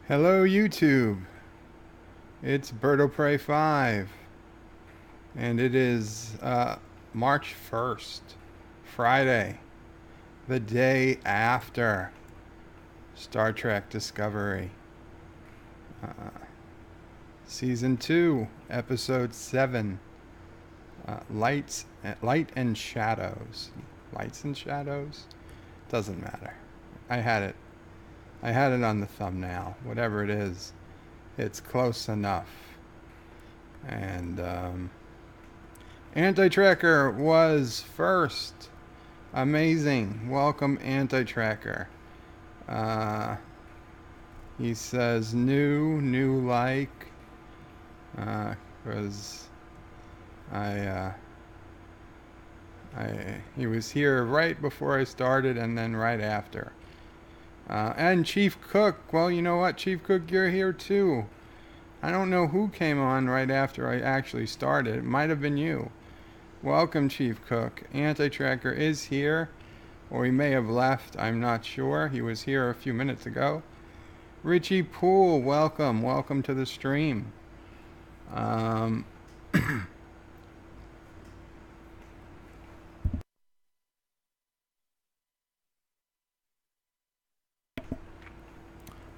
Hello YouTube, it's BirdoPrey5 and it is March 1st, Friday, the day after Star Trek Discovery, uh, Season 2, Episode 7, Light and Shadows. Lights and Shadows? Doesn't matter. I had it. I had it on the thumbnail. Whatever it is, it's close enough. And Anti-Tracker was first. Amazing. Welcome, Anti-Tracker. He says new like, because he was here right before I started and then right after. And Chief Cook, well, you know what, Chief Cook, you're here too. I don't know who came on right after I actually started. It might have been you. Welcome, Chief Cook. Anti-Tracker is here, or he may have left. I'm not sure. He was here a few minutes ago. Richie Poole, welcome. Welcome to the stream.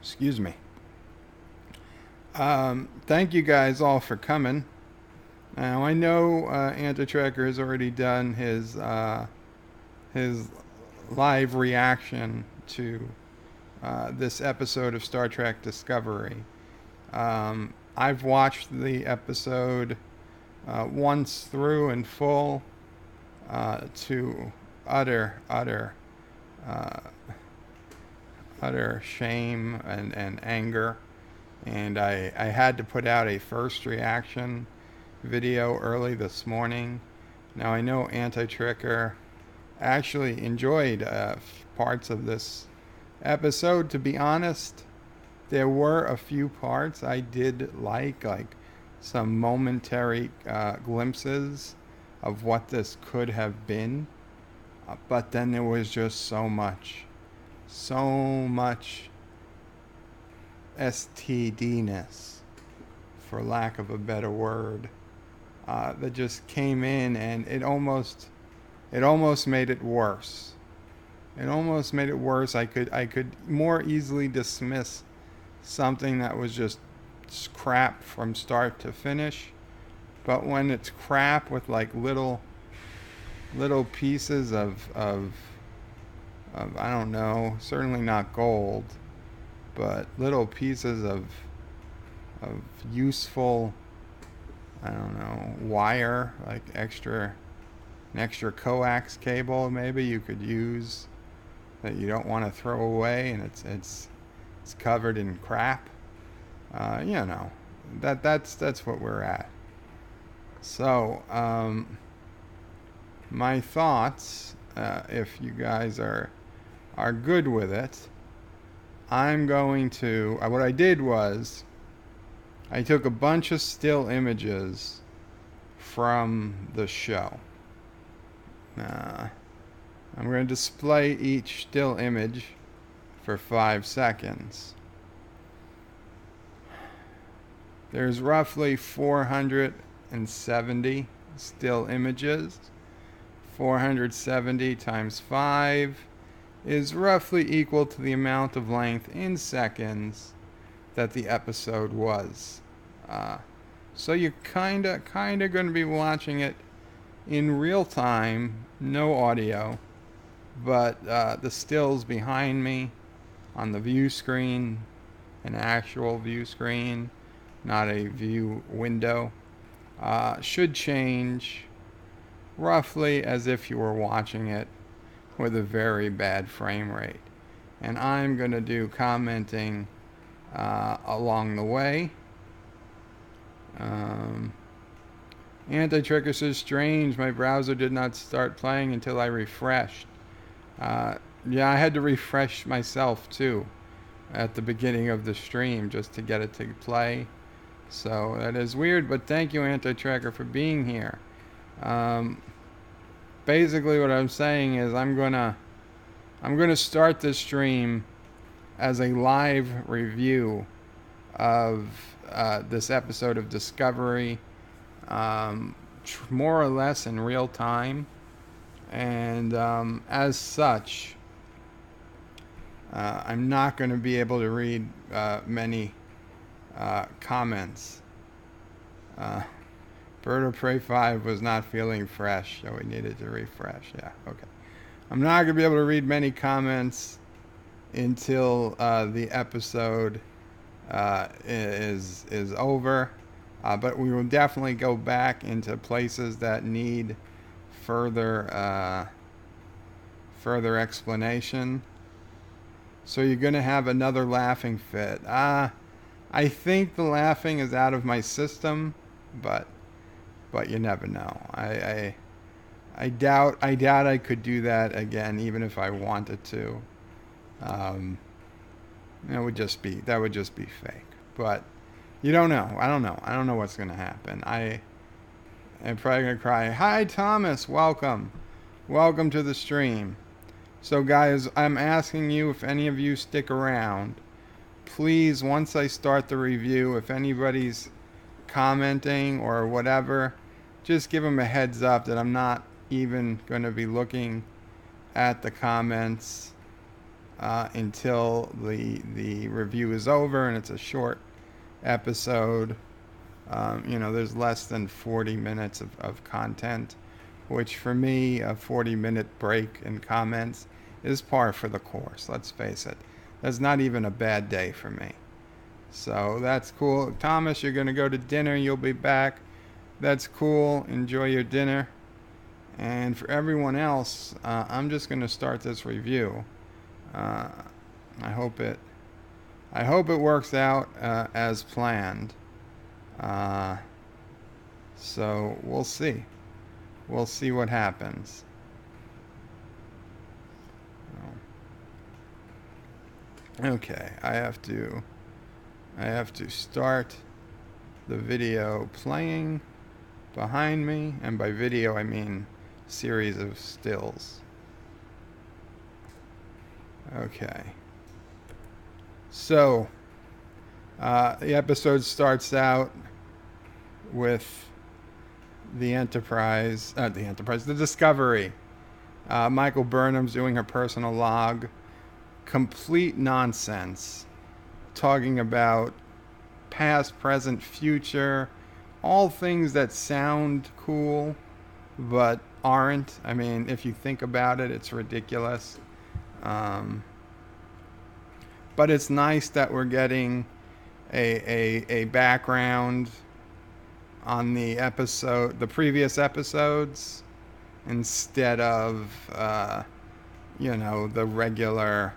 Excuse me. Thank you guys all for coming. Now I know Anti-Tracker has already done his live reaction to this episode of Star Trek Discovery. I've watched the episode once through in full to utter shame and anger. And I had to put out a first reaction video early this morning. Now I know Anti-Tracker actually enjoyed parts of this episode. To be honest, there were a few parts I did like some momentary glimpses of what this could have been. But then there was just so much STD-ness, for lack of a better word, that just came in, and it almost made it worse. It almost made it worse. I could more easily dismiss something that was just crap from start to finish, but when it's crap with like little pieces of I don't know, certainly not gold, but little pieces of useful, I don't know, wire, like an extra coax cable maybe you could use that you don't want to throw away, and it's covered in crap. You know, that's what we're at. So my thoughts, if you guys are good with it, I'm going to, what I did was I took a bunch of still images from the show. I'm going to display each still image for 5 seconds. There's roughly 470 still images. 470 times 5 is roughly equal to the amount of length in seconds that the episode was. So you're kinda going to be watching it in real time, no audio, but the stills behind me on the view screen, an actual view screen, not a view window, should change roughly as if you were watching it with a very bad frame rate. And I'm going to do commenting along the way. Anti-Tracker says, strange, my browser did not start playing until I refreshed. Yeah, I had to refresh myself too at the beginning of the stream just to get it to play. So that is weird, but thank you, Anti-Tracker, for being here. Basically what I'm saying is I'm gonna start this stream as a live review of this episode of Discovery, more or less in real time. And as such, I'm not going to be able to read many comments. Bird of Prey 5 was not feeling fresh, so we needed to refresh. Yeah, okay. I'm not going to be able to read many comments until the episode is over. But we will definitely go back into places that need further explanation. So you're going to have another laughing fit. I think the laughing is out of my system, but you never know. I doubt I could do that again, even if I wanted to. That would just be fake. But you don't know. I don't know. I don't know what's going to happen. I'm probably going to cry. Hi, Thomas. Welcome to the stream. So guys, I'm asking you, if any of you stick around, please, once I start the review, if anybody's commenting or whatever, just give them a heads up that I'm not even going to be looking at the comments until the review is over, and it's a short episode. There's less than 40 minutes of content, which for me, a 40-minute break in comments is par for the course. Let's face it. That's not even a bad day for me. So that's cool. Thomas, you're going to go to dinner. You'll be back. That's cool. Enjoy your dinner. And for everyone else, I'm just going to start this review. I hope it works out as planned. So we'll see. We'll see what happens. Okay, I have to start the video playing behind me, and by video I mean series of stills. Okay. So the episode starts out with the Discovery. Michael Burnham's doing her personal log. Complete nonsense. Talking about past, present, future. All things that sound cool, but aren't. I mean, if you think about it, it's ridiculous. But it's nice that we're getting a background on the previous episodes, instead of the regular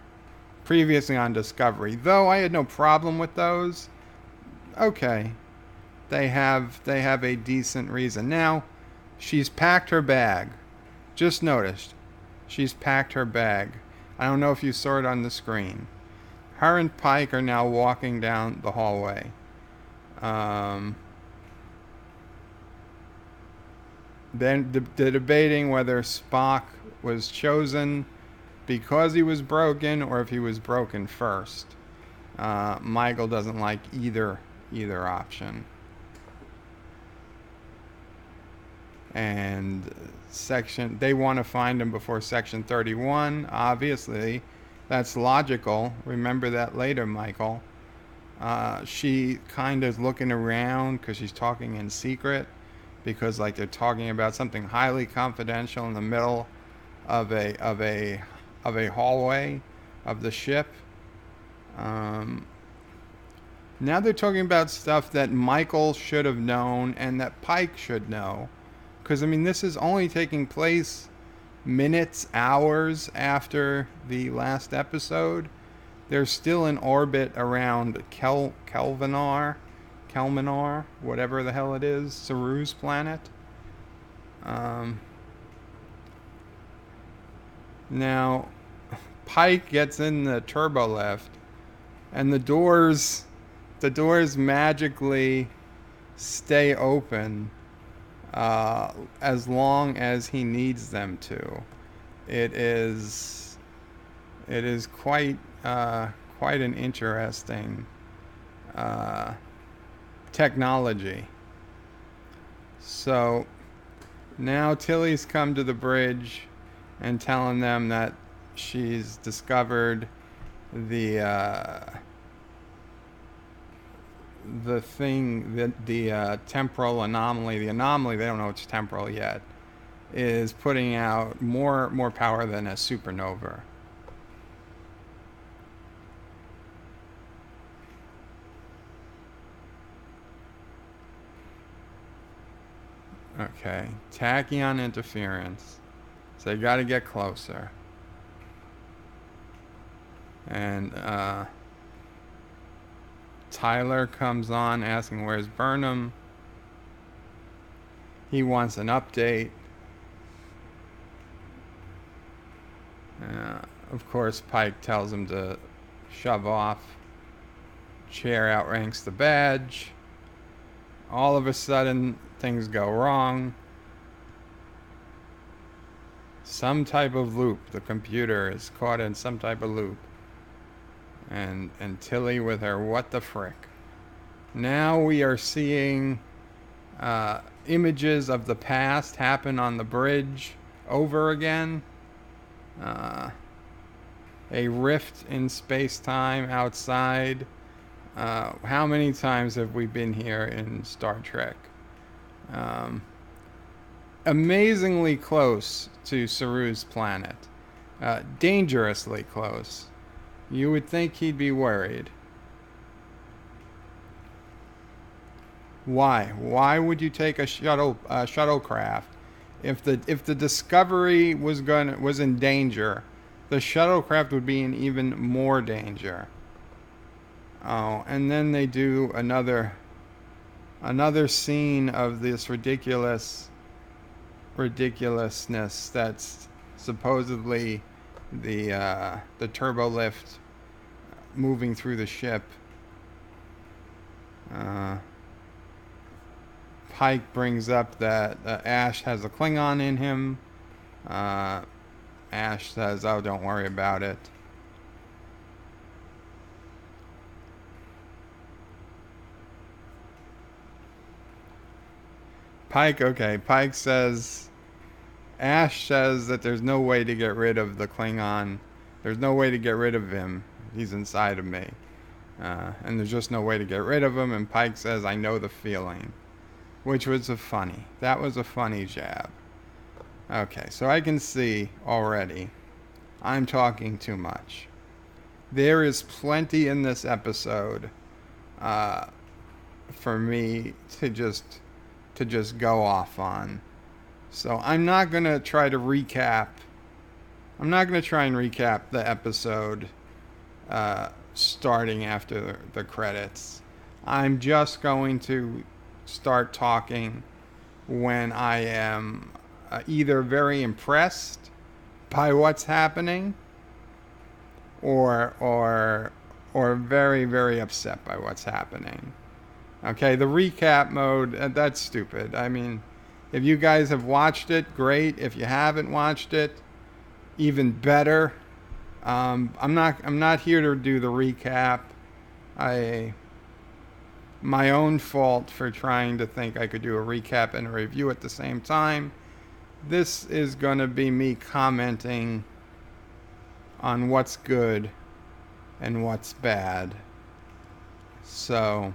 previously on Discovery. Though I had no problem with those. Okay, they have a decent reason. Now, she's packed her bag. Just noticed, she's packed her bag. I don't know if you saw it on the screen. Her and Pike are now walking down the hallway. Then they're debating whether Spock was chosen because he was broken or if he was broken first. Michael doesn't like either option. And they want to find him before Section 31. Obviously, that's logical. Remember that later, Michael. She kind of is looking around because she's talking in secret, because they're talking about something highly confidential in the middle of a hallway of the ship. Now they're talking about stuff that Michael should have known and that Pike should know. Because, this is only taking place minutes, hours after the last episode. They're still in orbit around Kelminar, whatever the hell it is, Saru's planet. Now, Pike gets in the turbo lift, and the doors magically stay open as long as he needs them to. It is quite an interesting technology. So now Tilly's come to the bridge and telling them that she's discovered the thing, the temporal anomaly. The anomaly, they don't know it's temporal yet, is putting out more power than a supernova. Okay, tachyon interference. So you got to get closer. And Tyler comes on asking where's Burnham. He wants an update. Of course, Pike tells him to shove off. Chair outranks the badge. All of a sudden, things go wrong. Some type of loop. The computer is caught in some type of loop. And Tilly with her what the frick. Now we are seeing images of the past happen on the bridge over again. A rift in space-time outside. How many times have we been here in Star Trek? Amazingly close to Saru's planet. Dangerously close. You would think he'd be worried. Why? Why would you take a shuttlecraft? If the Discovery was in danger, the shuttlecraft would be in even more danger. Oh, and then they do another scene of this ridiculousness that's supposedly the turbo lift moving through the ship. Pike brings up that Ash has a Klingon in him. Ash says, "Oh, don't worry about it." Pike says, Ash says that there's no way to get rid of the Klingon. There's no way to get rid of him. He's inside of me. And there's just no way to get rid of him. And Pike says, I know the feeling. Which was that was a funny jab. Okay, so I can see already I'm talking too much. There is plenty in this episode for me to just go off on. So I'm not going to try to recap. I'm not going to try and recap the episode starting after the credits. I'm just going to start talking when I am either very impressed by what's happening or very, very upset by what's happening. Okay, the recap mode, that's stupid. I mean, if you guys have watched it, great. If you haven't watched it, even better. I'm not here to do the recap. My own fault for trying to think I could do a recap and a review at the same time. This is going to be me commenting on what's good and what's bad. So,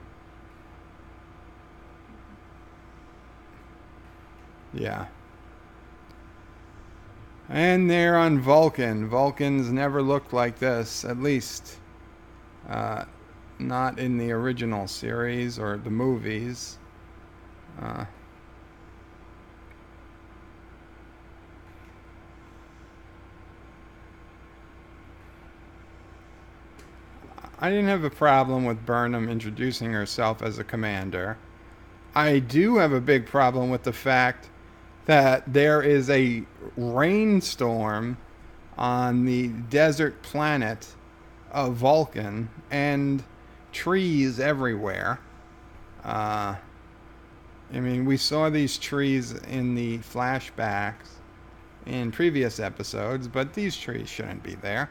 yeah. And they're on Vulcan. Vulcans never looked like this, at least not in the original series or the movies. I didn't have a problem with Burnham introducing herself as a commander. I do have a big problem with the fact that there is a rainstorm on the desert planet of Vulcan and trees everywhere. I mean, we saw these trees in the flashbacks in previous episodes, but these trees shouldn't be there.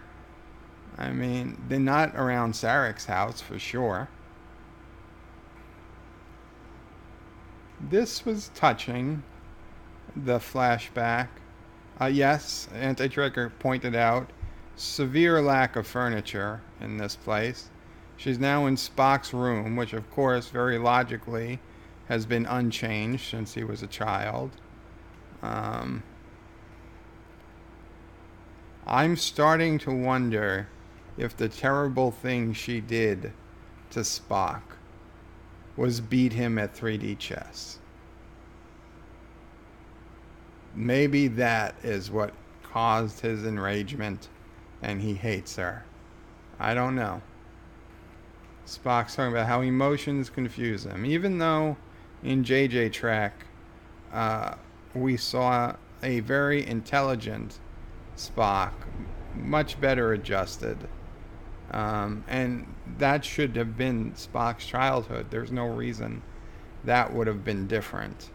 I mean, they're not around Sarek's house for sure. This was touching, the flashback. Yes, Anti-Tracker pointed out severe lack of furniture in this place. She's now in Spock's room, which, of course, very logically has been unchanged since he was a child. I'm starting to wonder if the terrible thing she did to Spock was beat him at 3D chess. Maybe that is what caused his enragement and he hates her. I don't know. Spock's talking about how emotions confuse him. Even though in JJ Trek we saw a very intelligent Spock, much better adjusted. And that should have been Spock's childhood. There's no reason that would have been different,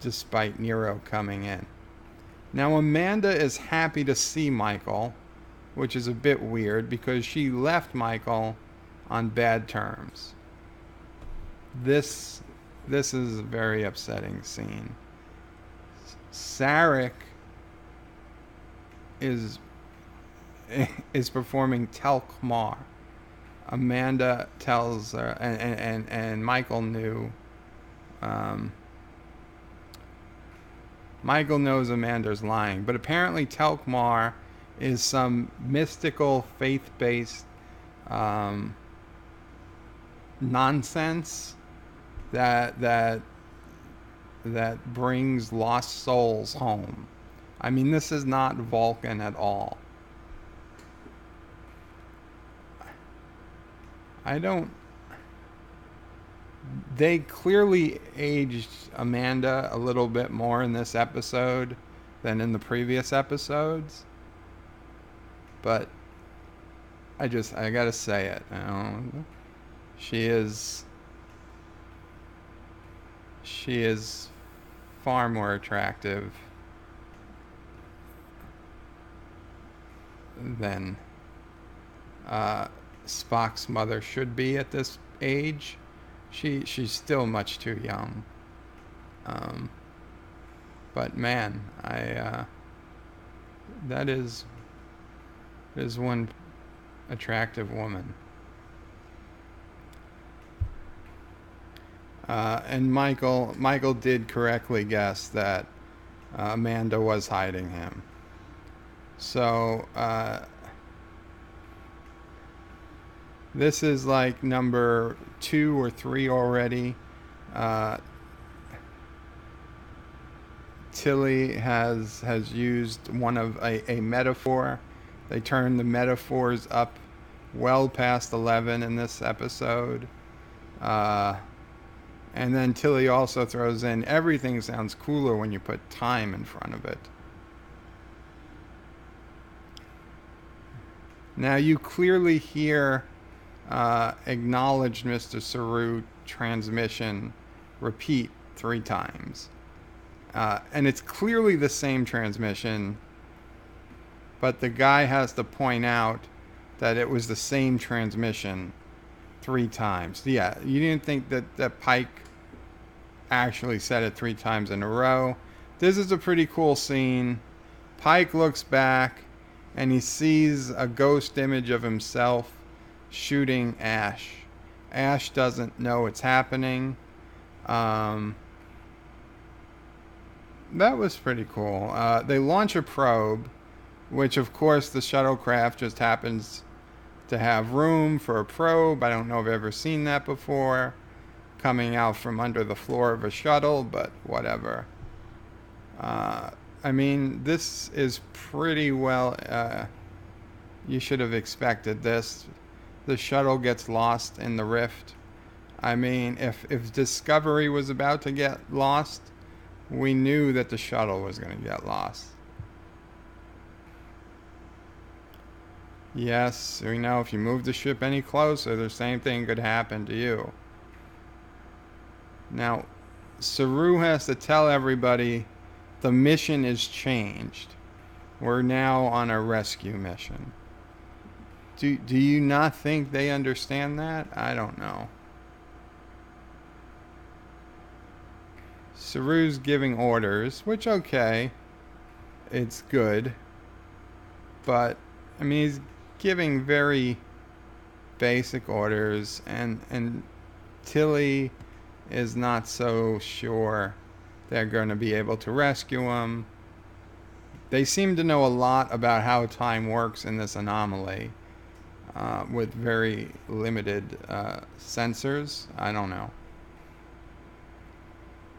despite Nero coming in. Now, Amanda is happy to see Michael, which is a bit weird because she left Michael on bad terms. This is a very upsetting scene. Sarek is performing Telkmar. Amanda tells her, and Michael knew. Michael knows Amanda's lying, but apparently Telkmar is some mystical, faith-based nonsense that brings lost souls home. I mean, this is not Vulcan at all. They clearly aged Amanda a little bit more in this episode than in the previous episodes. But I gotta say it. You know, she is far more attractive than Spock's mother should be at this age. She's still much too young. But man, that is one attractive woman. And Michael did correctly guess that Amanda was hiding him. So this is like number 2 or 3 already. Tilly has used one of a metaphor. They turn the metaphors up well past 11 in this episode. And then Tilly also throws in, everything sounds cooler when you put time in front of it. Now you clearly hear acknowledged Mr. Saru transmission repeat 3 times. And it's clearly the same transmission, but the guy has to point out that it was the same transmission 3 times. Yeah, you didn't think that Pike actually said it 3 times in a row. This is a pretty cool scene. Pike looks back and he sees a ghost image of himself shooting Ash. Ash doesn't know it's happening. That was pretty cool. They launch a probe, which of course the shuttlecraft just happens to have room for a probe. I don't know if I've ever seen that before, coming out from under the floor of a shuttle, but whatever. I mean, this is pretty well... you should have expected this. The shuttle gets lost in the rift. I mean, if Discovery was about to get lost, we knew that the shuttle was going to get lost. Yes, we know if you move the ship any closer, the same thing could happen to you. Now, Saru has to tell everybody the mission is changed. We're now on a rescue mission. Do you not think they understand that? I don't know. Saru's giving orders, which, okay, it's good. But, I mean, he's giving very basic orders, and Tilly is not so sure they're going to be able to rescue him. They seem to know a lot about how time works in this anomaly, with very limited sensors. I don't know.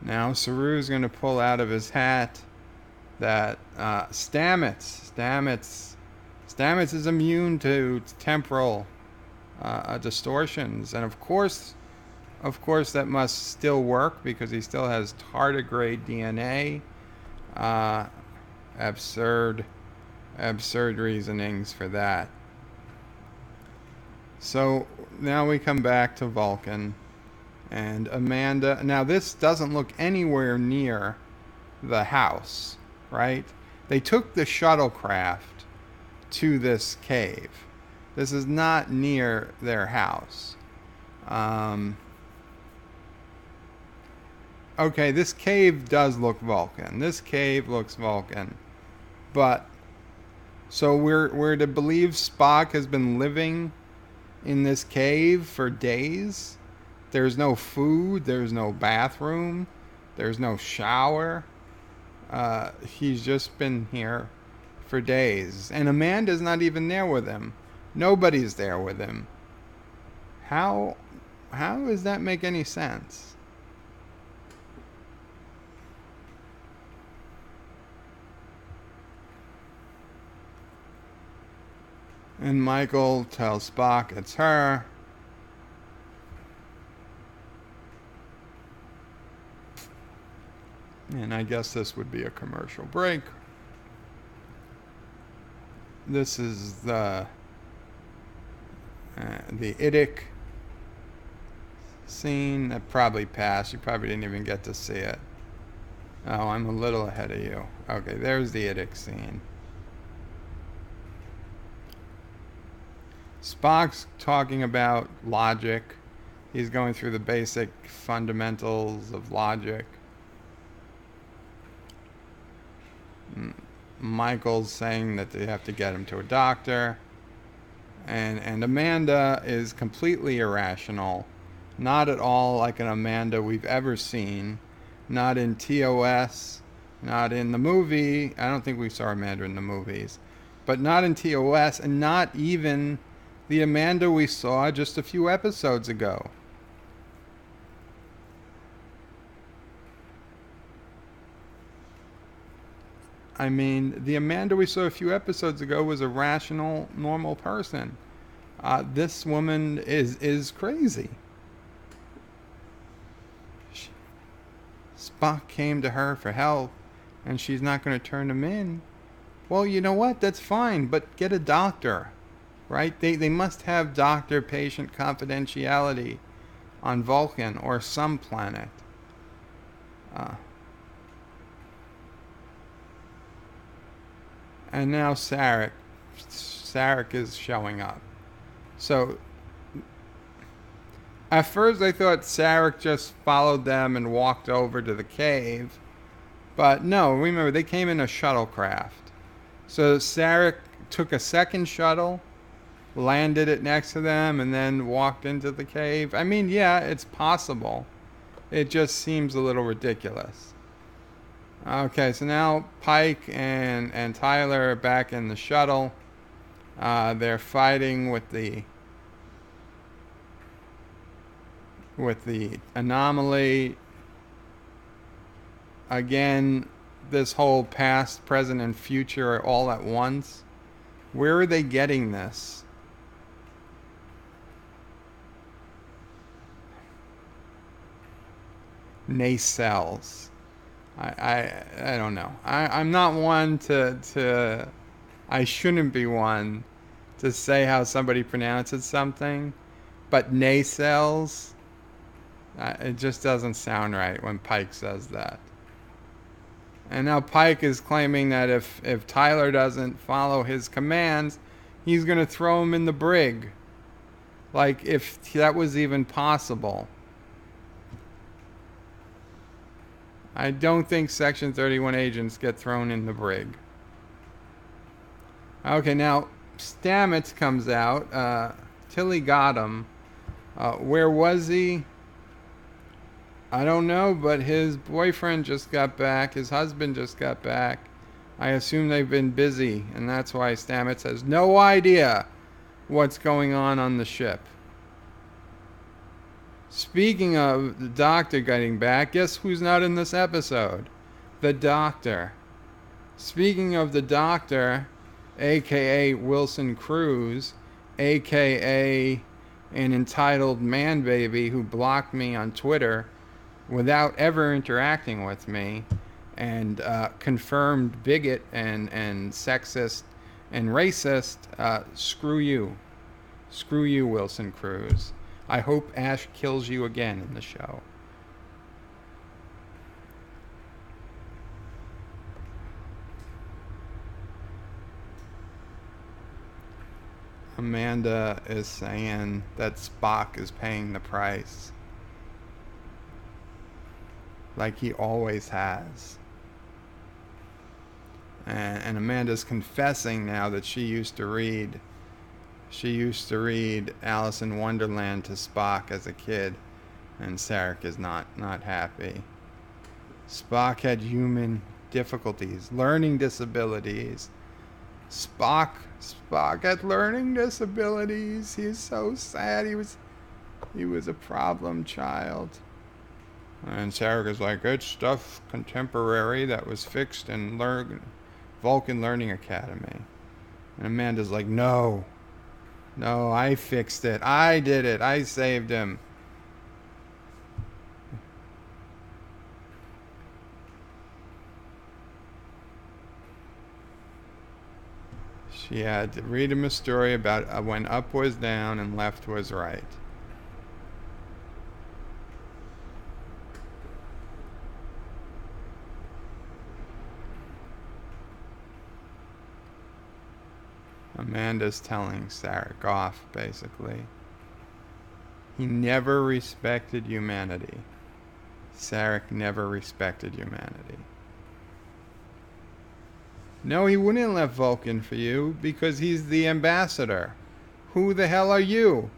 Now Saru's going to pull out of his hat that Stamets is immune to temporal distortions, and of course that must still work because he still has tardigrade DNA. Absurd reasonings for that. So now we come back to Vulcan and Amanda. Now this doesn't look anywhere near the house, right? They took the shuttlecraft to this cave. This is not near their house. Okay, this cave does look Vulcan. This cave looks Vulcan. But, so we're to believe Spock has been living in this cave for days? There's no food, there's no bathroom, there's no shower. He's just been here for days. And Amanda's not even there with him. Nobody's there with him. How does that make any sense? And Michael tells Spock it's her. And I guess this would be a commercial break. This is the Idic scene that probably passed. You probably didn't even get to see it. Oh, I'm a little ahead of you. Okay, there's the Idic scene. Spock's talking about logic. He's going through the basic fundamentals of logic. Michael's saying that they have to get him to a doctor. And Amanda is completely irrational. Not at all like an Amanda we've ever seen. Not in TOS. Not in the movie. I don't think we saw Amanda in the movies. But not in TOS, and not even the Amanda we saw just a few episodes ago. I mean, the Amanda we saw a few episodes ago was a rational, normal person. This woman is crazy. Spock came to her for help, and she's not going to turn him in. Well, you know what? That's fine, but get a doctor. Right? They must have doctor-patient confidentiality on Vulcan or some planet. And now Sarek is showing up. So, at first I thought Sarek just followed them and walked over to the cave. But no, remember, they came in a shuttlecraft. So Sarek took a second shuttle, landed it next to them, and then walked into the cave. I mean, yeah, it's possible. It just seems a little ridiculous. Okay, so now Pike and Tyler are back in the shuttle. They're fighting with the anomaly. Again, this whole past, present, and future all at once. Where are they getting this? Nacelles. I don't know. I'm not one to I shouldn't be one to say how somebody pronounces something, but nacelles, it just doesn't sound right when Pike says that. And now Pike is claiming that if Tyler doesn't follow his commands, he's going to throw him in the brig. Like, if that was even possible. I don't think Section 31 agents get thrown in the brig. Okay, now Stamets comes out. Tilly got him. Where was he? I don't know, but his boyfriend just got back. His husband just got back. I assume they've been busy, and that's why Stamets has no idea what's going on the ship. Speaking of the doctor getting back, guess who's not in this episode? The doctor. Speaking of the doctor, aka Wilson Cruz, aka an entitled man baby who blocked me on Twitter without ever interacting with me, and confirmed bigot and sexist and racist. Screw you. Screw you, Wilson Cruz. I hope Ash kills you again in the show. Amanda is saying that Spock is paying the price. Like he always has. And Amanda's confessing now that she used to read Alice in Wonderland to Spock as a kid, and Sarek is not happy. Spock had human difficulties, learning disabilities. Spock had learning disabilities. He's so sad. He was a problem child. And Sarek is like, it's stuff contemporary that was fixed in Vulcan Learning Academy. And Amanda's like, no, I fixed it. I did it. I saved him. She had to read him a story about when up was down and left was right. Amanda's telling Sarek off, basically. He never respected humanity. Sarek never respected humanity. No, he wouldn't have left Vulcan for you because he's the ambassador. Who the hell are you?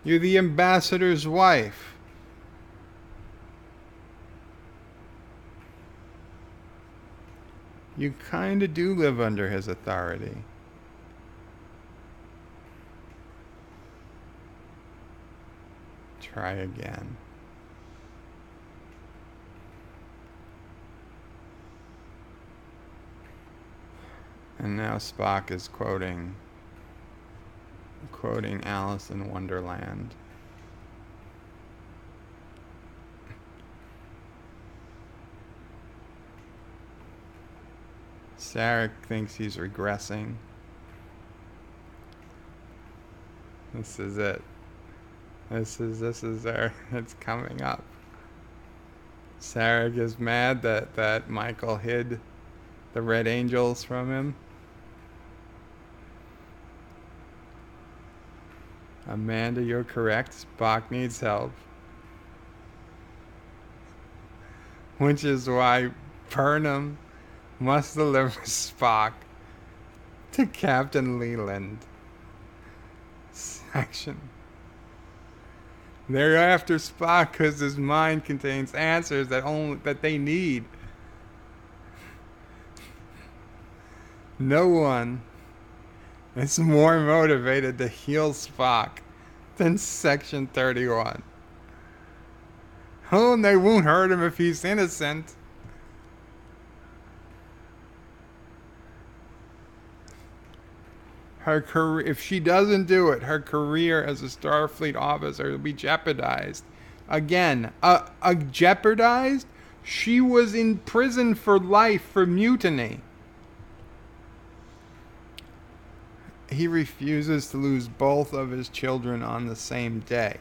You're the ambassador's wife. You kind of do live under his authority. Try again. And now Spock is quoting Alice in Wonderland. Sarek thinks he's regressing. This is it. This is there. It's coming up. Sarek is mad that Michael hid the Red Angels from him. Amanda, you're correct. Spock needs help. Which is why Burnham must deliver Spock to Captain Leland. Section. They're after Spock because his mind contains answers that they need. No one is more motivated to heal Spock than Section 31. Oh, and they won't hurt him if he's innocent. Her career, if she doesn't do it, her career as a Starfleet officer will be jeopardized. Again, jeopardized? She was in prison for life for mutiny. He refuses to lose both of his children on the same day.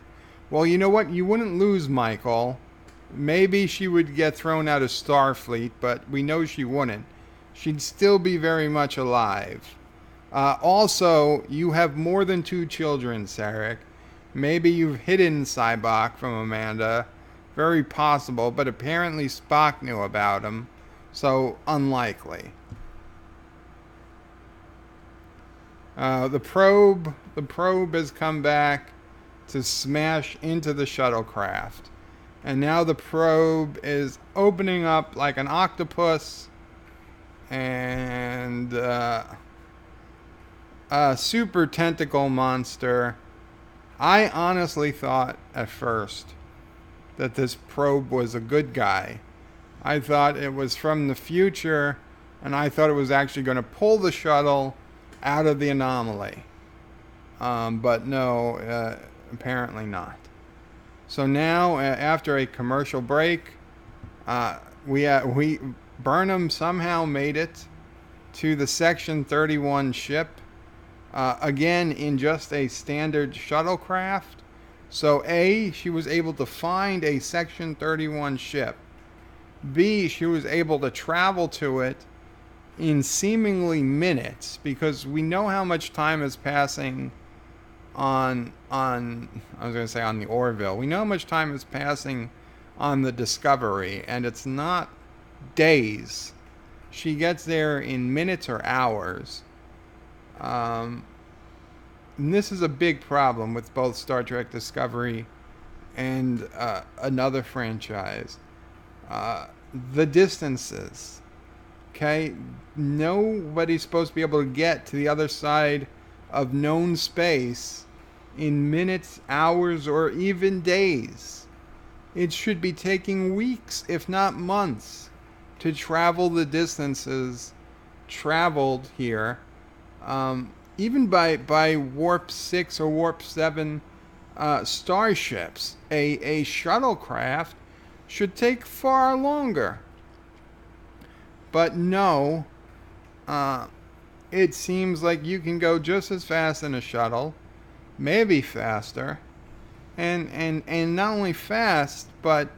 Well, you know what? You wouldn't lose Michael. Maybe she would get thrown out of Starfleet, but we know she wouldn't. She'd still be very much alive. Also, you have more than 2 children, Sarek. Maybe you've hidden Cybok from Amanda very possible, but apparently Spock knew about him, so unlikely. The probe has come back to smash into the shuttlecraft, and now the probe is opening up like an octopus, and a super tentacle monster. I honestly thought at first that this probe was a good guy. I thought it was from the future, and I thought it was actually going to pull the shuttle out of the anomaly. But no, apparently not. So now, after a commercial break, we Burnham somehow made it to the Section 31 ship. Again, in just a standard shuttlecraft. So A, she was able to find a Section 31 ship. B, she was able to travel to it in seemingly minutes, because we know how much time is passing on the Orville. We know how much time is passing on the Discovery, and it's not days. She gets there in minutes or hours. And this is a big problem with both Star Trek Discovery and another franchise. The distances. Okay? Nobody's supposed to be able to get to the other side of known space in minutes, hours, or even days. It should be taking weeks, if not months, to travel the distances traveled here. Even by Warp 6 or Warp 7 starships, a shuttlecraft should take far longer. But no, it seems like you can go just as fast in a shuttle, maybe faster, and not only fast, but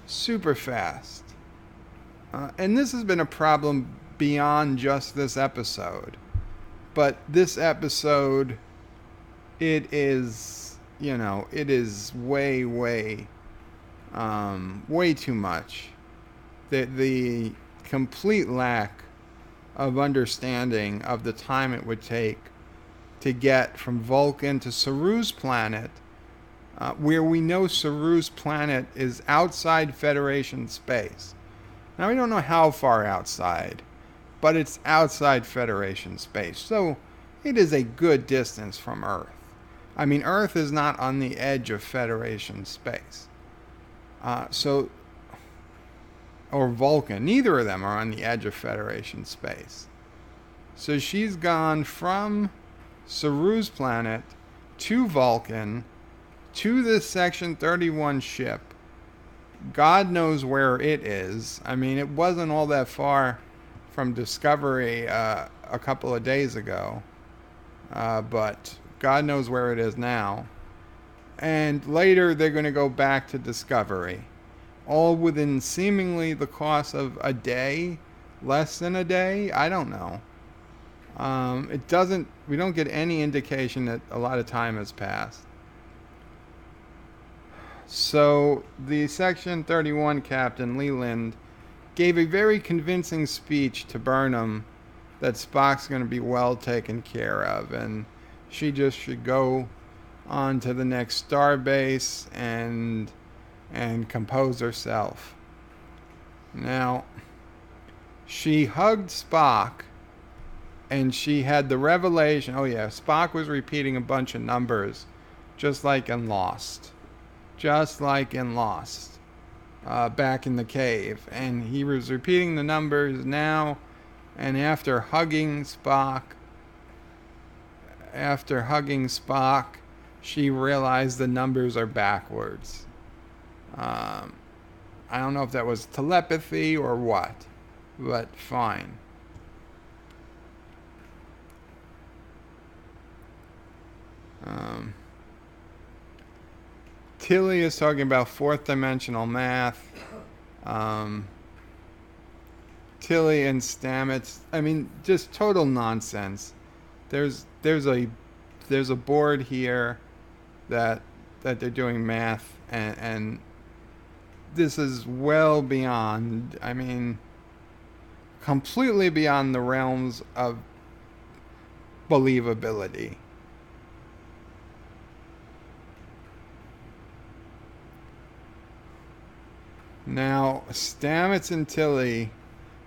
super fast. And this has been a problem beyond just this episode. But this episode, it is way too much. The complete lack of understanding of the time it would take to get from Vulcan to Saru's planet, where we know Saru's planet is outside Federation space. Now, we don't know how far outside, but it's outside Federation space, so it is a good distance from Earth. I mean, Earth is not on the edge of Federation space. Or Vulcan, neither of them are on the edge of Federation space. So she's gone from Saru's planet to Vulcan to this Section 31 ship. God knows where it is. I mean, it wasn't all that far from Discovery a couple of days ago, but God knows where it is now. And later they're going to go back to Discovery, all within seemingly the course of a day, less than a day. I don't know. We don't get any indication that a lot of time has passed. So the Section 31 captain, Leland, gave a very convincing speech to Burnham that Spock's going to be well taken care of, and she just should go on to the next starbase and compose herself. Now, she hugged Spock, and she had the revelation, oh yeah, Spock was repeating a bunch of numbers, just like in Lost. Back in the cave. And he was repeating the numbers now, and after hugging Spock, she realized the numbers are backwards. I don't know if that was telepathy or what, but fine. Tilly is talking about fourth dimensional math. Tilly and Stamets, I mean, just total nonsense. There's a board here that they're doing math, and this is well beyond, I mean, completely beyond the realms of believability. Now, Stamets and Tilly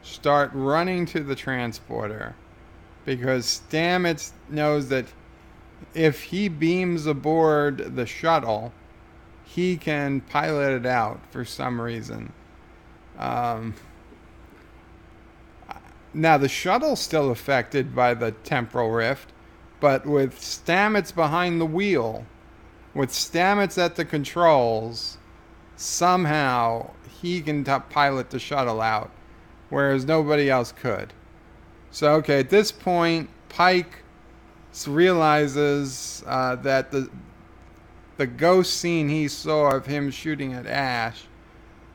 start running to the transporter because Stamets knows that if he beams aboard the shuttle, he can pilot it out for some reason. Now, the shuttle's still affected by the temporal rift, but with Stamets behind the wheel, with Stamets at the controls, somehow he can pilot the shuttle out, whereas nobody else could. So, okay, at this point, Pike realizes that the ghost scene he saw of him shooting at Ash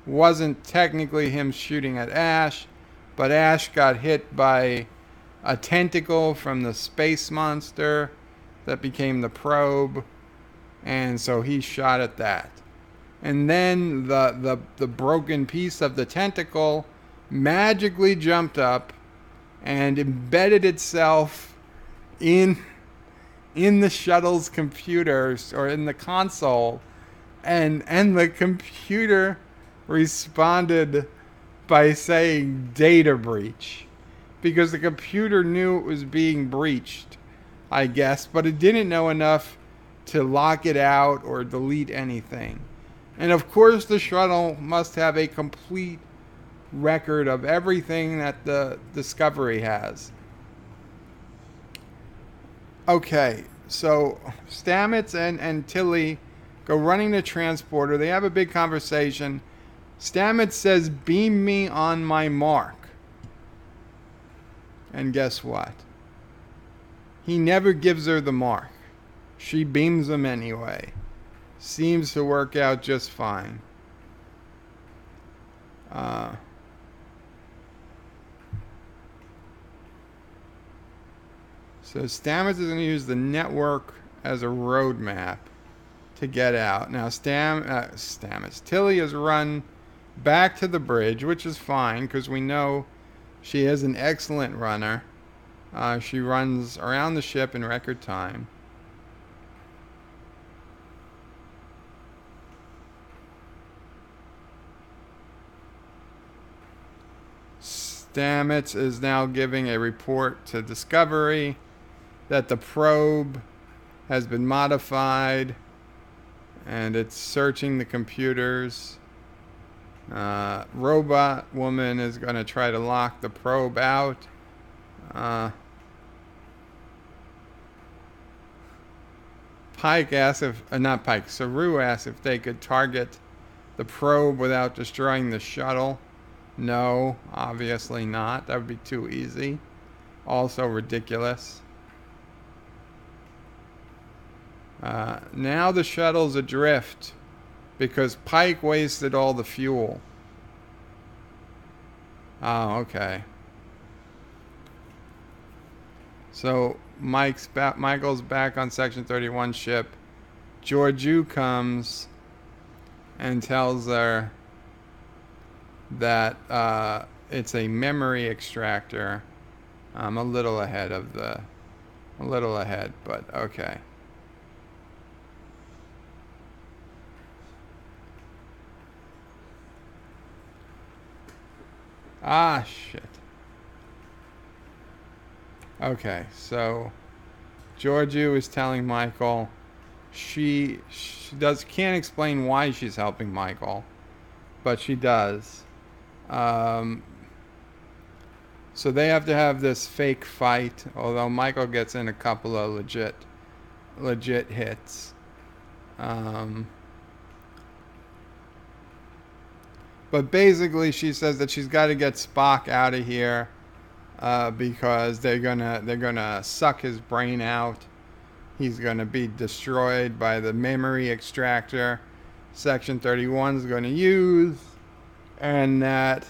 wasn't technically him shooting at Ash, but Ash got hit by a tentacle from the space monster that became the probe, and so he shot at that. And then the broken piece of the tentacle magically jumped up and embedded itself in the shuttle's computers, or in the console, and the computer responded by saying data breach, because the computer knew it was being breached, I guess, but it didn't know enough to lock it out or delete anything. And of course the shuttle must have a complete record of everything that the Discovery has. Okay, so Stamets and Tilly go running the transporter. They have a big conversation. Stamets says, "Beam me on my mark." And guess what? He never gives her the mark. She beams him anyway. Seems to work out just fine. So Stamets is going to use the network as a roadmap to get out. Now Stamets. Tilly has run back to the bridge, which is fine because we know she is an excellent runner. She runs around the ship in record time. Stamets is now giving a report to Discovery that the probe has been modified and it's searching the computers. Robot woman is going to try to lock the probe out. Pike asks Saru asks if they could target the probe without destroying the shuttle. No, obviously not. That would be too easy. Also ridiculous. Now the shuttle's adrift because Pike wasted all the fuel. Oh, okay. So Michael's back on Section 31 ship. Georgiou comes and tells her that it's a memory extractor. I'm a little ahead, but okay. Ah, shit. Okay, so Georgiou is telling Michael she can't explain why she's helping Michael, but she does. So they have to have this fake fight, although Michael gets in a couple of legit hits. But basically, she says that she's got to get Spock out of here because they're gonna suck his brain out. He's gonna be destroyed by the memory extractor Section 31 is going to use, and that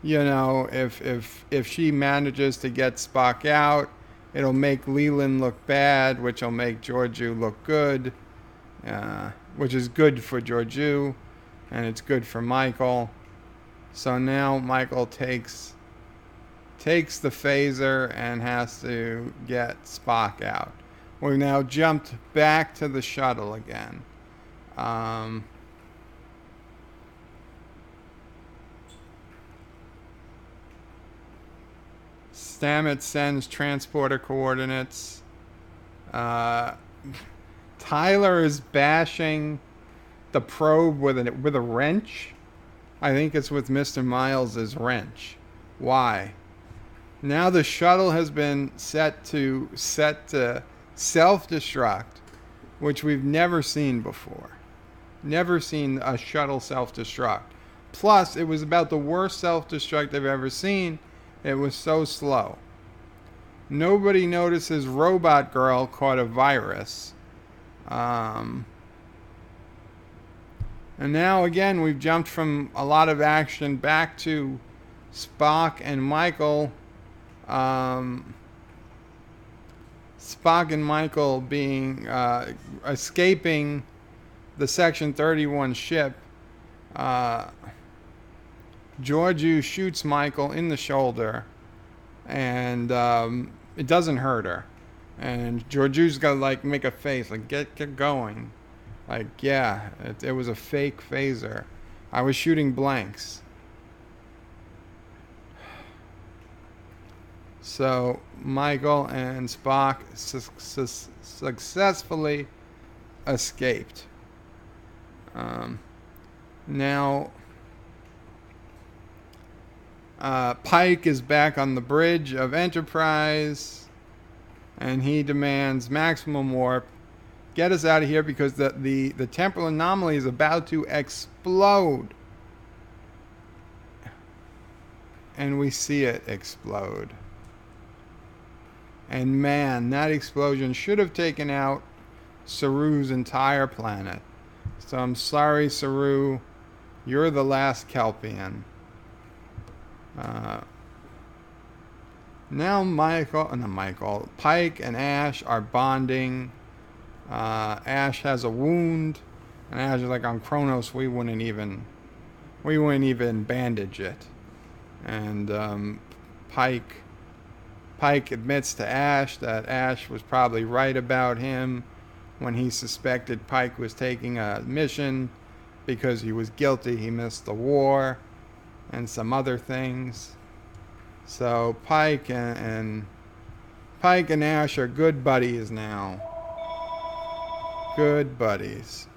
if she manages to get Spock out, it'll make Leland look bad, which will make Georgiou look good. which is good for Georgiou, and it's good for Michael. So now Michael takes the phaser and has to get Spock out. We've now jumped back to the shuttle again. Stamets sends transporter coordinates. Tyler is bashing the probe with a wrench. I think it's with Mr. Miles' wrench. Why? Now the shuttle has been set to self-destruct, which we've never seen before. Never seen a shuttle self-destruct. Plus, it was about the worst self-destruct I've ever seen. It was so slow. Nobody notices Robot Girl caught a virus. And now again, we've jumped from a lot of action back to Spock and Michael. Spock and Michael being escaping the Section 31 ship. Georgiou shoots Michael in the shoulder, and it doesn't hurt her. And Georgiou's got to like make a face, like get going, like yeah, it was a fake phaser. I was shooting blanks. So Michael and Spock successfully escaped. Now Pike is back on the bridge of Enterprise, and he demands maximum warp. Get us out of here because the temporal anomaly is about to explode. And we see it explode. And man, that explosion should have taken out Saru's entire planet. So I'm sorry, Saru. You're the last Kelpian. Now Pike and Ash are bonding. Ash has a wound, and Ash is like, on Kronos we wouldn't even bandage it. And Pike admits to Ash that Ash was probably right about him when he suspected Pike was taking a mission because he was guilty. He missed the war and some other things. So Pike and Ash are good buddies now. Good buddies.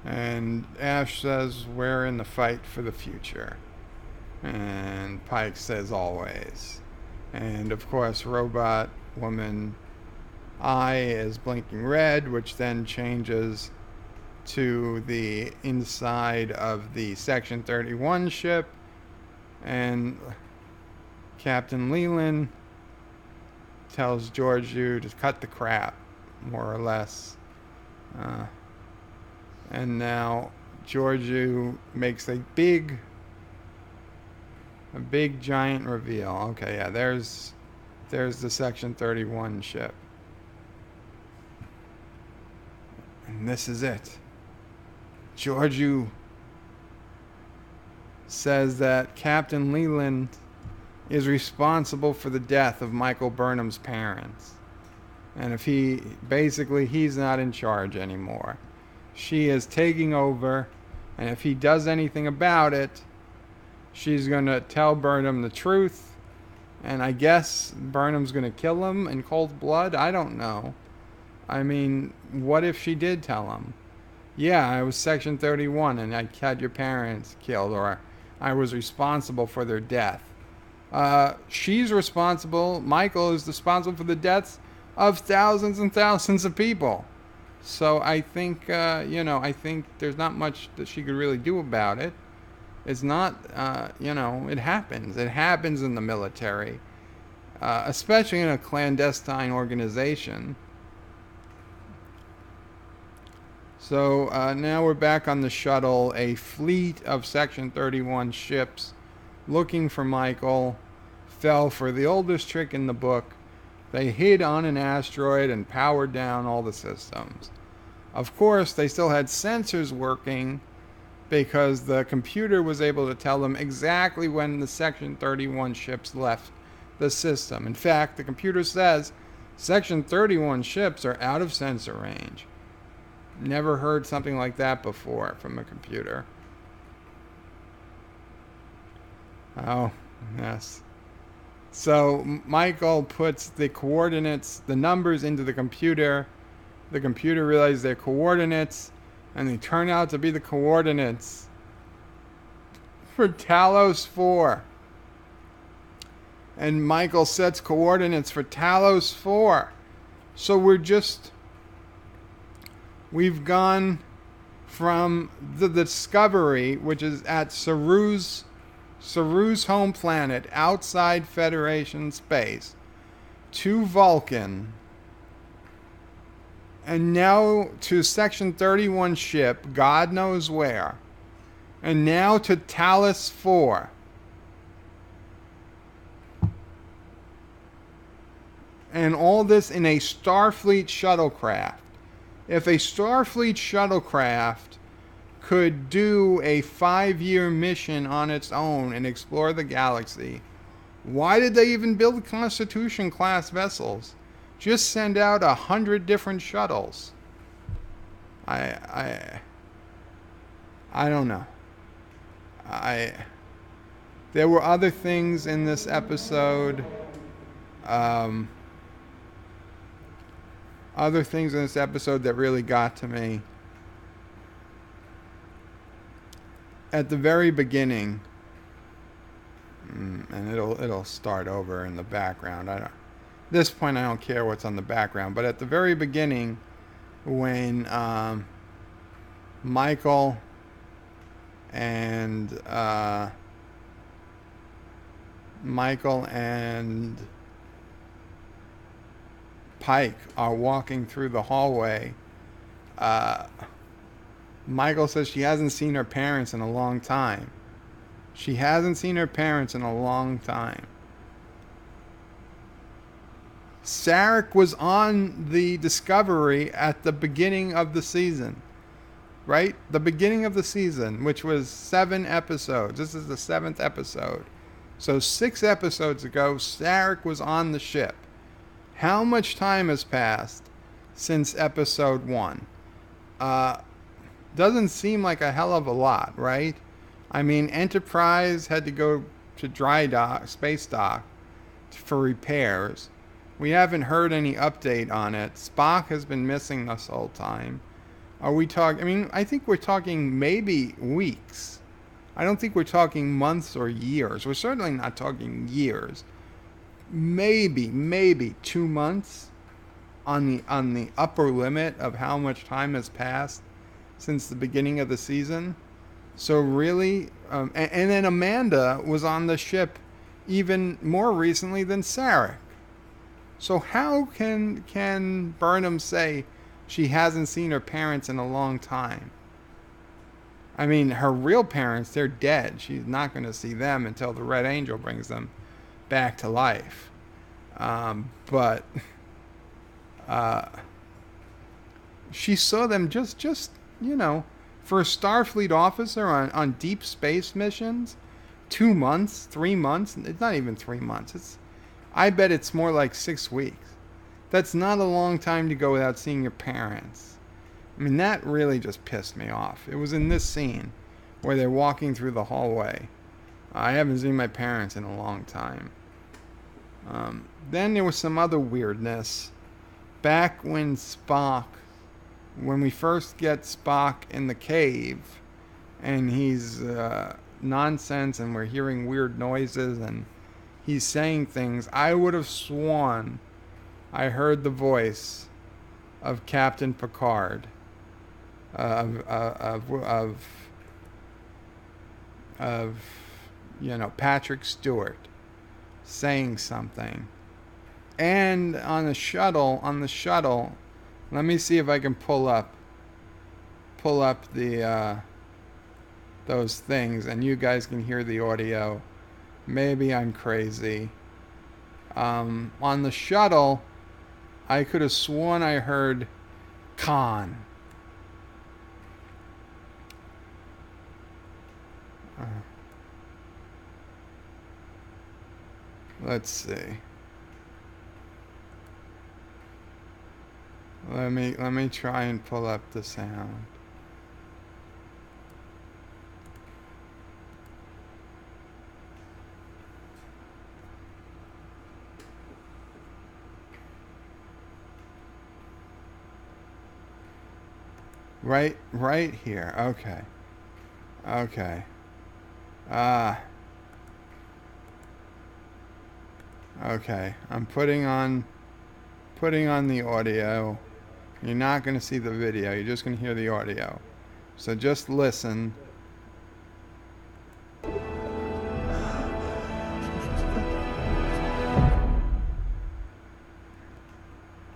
And Ash says, we're in the fight for the future. And Pike says, always. And of course, Robot Woman eye is blinking red, which then changes to the inside of the Section 31 ship. And Captain Leland tells Georgiou to cut the crap, more or less. And now Georgiou makes a big giant reveal. Okay, yeah, there's the Section 31 ship. And this is it. Georgiou says that Captain Leland is responsible for the death of Michael Burnham's parents. And if he's not in charge anymore. She is taking over, and if he does anything about it, she's going to tell Burnham the truth, and I guess Burnham's going to kill him in cold blood. I don't know. I mean, what if she did tell him? Yeah, I was Section 31 and I had your parents killed, or I was responsible for their death. She's responsible. Michael is responsible for the deaths of thousands and thousands of people. So I think, I think there's not much that she could really do about it. It's not, it happens. It happens in the military, especially in a clandestine organization. So now we're back on the shuttle. A fleet of Section 31 ships looking for Michael fell for the oldest trick in the book. They hid on an asteroid and powered down all the systems. Of course, they still had sensors working because the computer was able to tell them exactly when the Section 31 ships left the system. In fact, the computer says Section 31 ships are out of sensor range. Never heard something like that before from a computer. Oh, yes. So Michael puts the coordinates, the numbers into the computer. The computer realizes they're coordinates, and they turn out to be the coordinates for Talos 4. And Michael sets coordinates for Talos 4. So we've gone from the Discovery, which is at Saru's home planet outside Federation space, to Vulcan, and now to Section 31 ship, God knows where, and now to Talos 4. And all this in a Starfleet shuttlecraft. If a Starfleet shuttlecraft could do a 5-year mission on its own and explore the galaxy, why did they even build Constitution-class vessels? Just send out 100 different shuttles. I don't know. There were other things in this episode. Other things in this episode that really got to me. At the very beginning, and it'll start over in the background. At this point, I don't care what's on the background. But at the very beginning, when Michael and Pike are walking through the hallway, Michael says she hasn't seen her parents in a long time. She hasn't seen her parents in a long time. Sarek was on the Discovery at the beginning of the season. Right? The beginning of the season, which was 7 episodes. This is the 7th episode. So 6 episodes ago, Sarek was on the ship. How much time has passed since episode 1? Doesn't seem like a hell of a lot, right? I mean, Enterprise had to go to dry dock, space dock, for repairs. We haven't heard any update on it. Spock has been missing this whole time. Are we talking? I mean, I think we're talking maybe weeks. I don't think we're talking months or years. We're certainly not talking years. Maybe 2 months on the upper limit of how much time has passed since the beginning of the season. So really, and then Amanda was on the ship even more recently than Sarek. So how can Burnham say she hasn't seen her parents in a long time? I mean, her real parents, they're dead. She's not going to see them until the Red Angel brings them back to life. But she saw them just for a Starfleet officer on deep space missions, 2 months, 3 months. It's not even 3 months. I bet it's more like 6 weeks. That's not a long time to go without seeing your parents. I mean, that really just pissed me off. It was in this scene where they're walking through the hallway. I haven't seen my parents in a long time. Then there was some other weirdness. Back when we first get Spock in the cave, and he's nonsense, and we're hearing weird noises, and he's saying things, I would have sworn I heard the voice of Captain Picard, of Patrick Stewart saying something. And on the shuttle, let me see if I can pull up pull up the those things, and you guys can hear the audio. Maybe I'm crazy. On the shuttle, I could have sworn I heard Khan. Let's see. Let me try and pull up the sound. Right here. Okay. Okay. Okay. I'm putting on the audio. You're not going to see the video. You're just going to hear the audio. So just listen.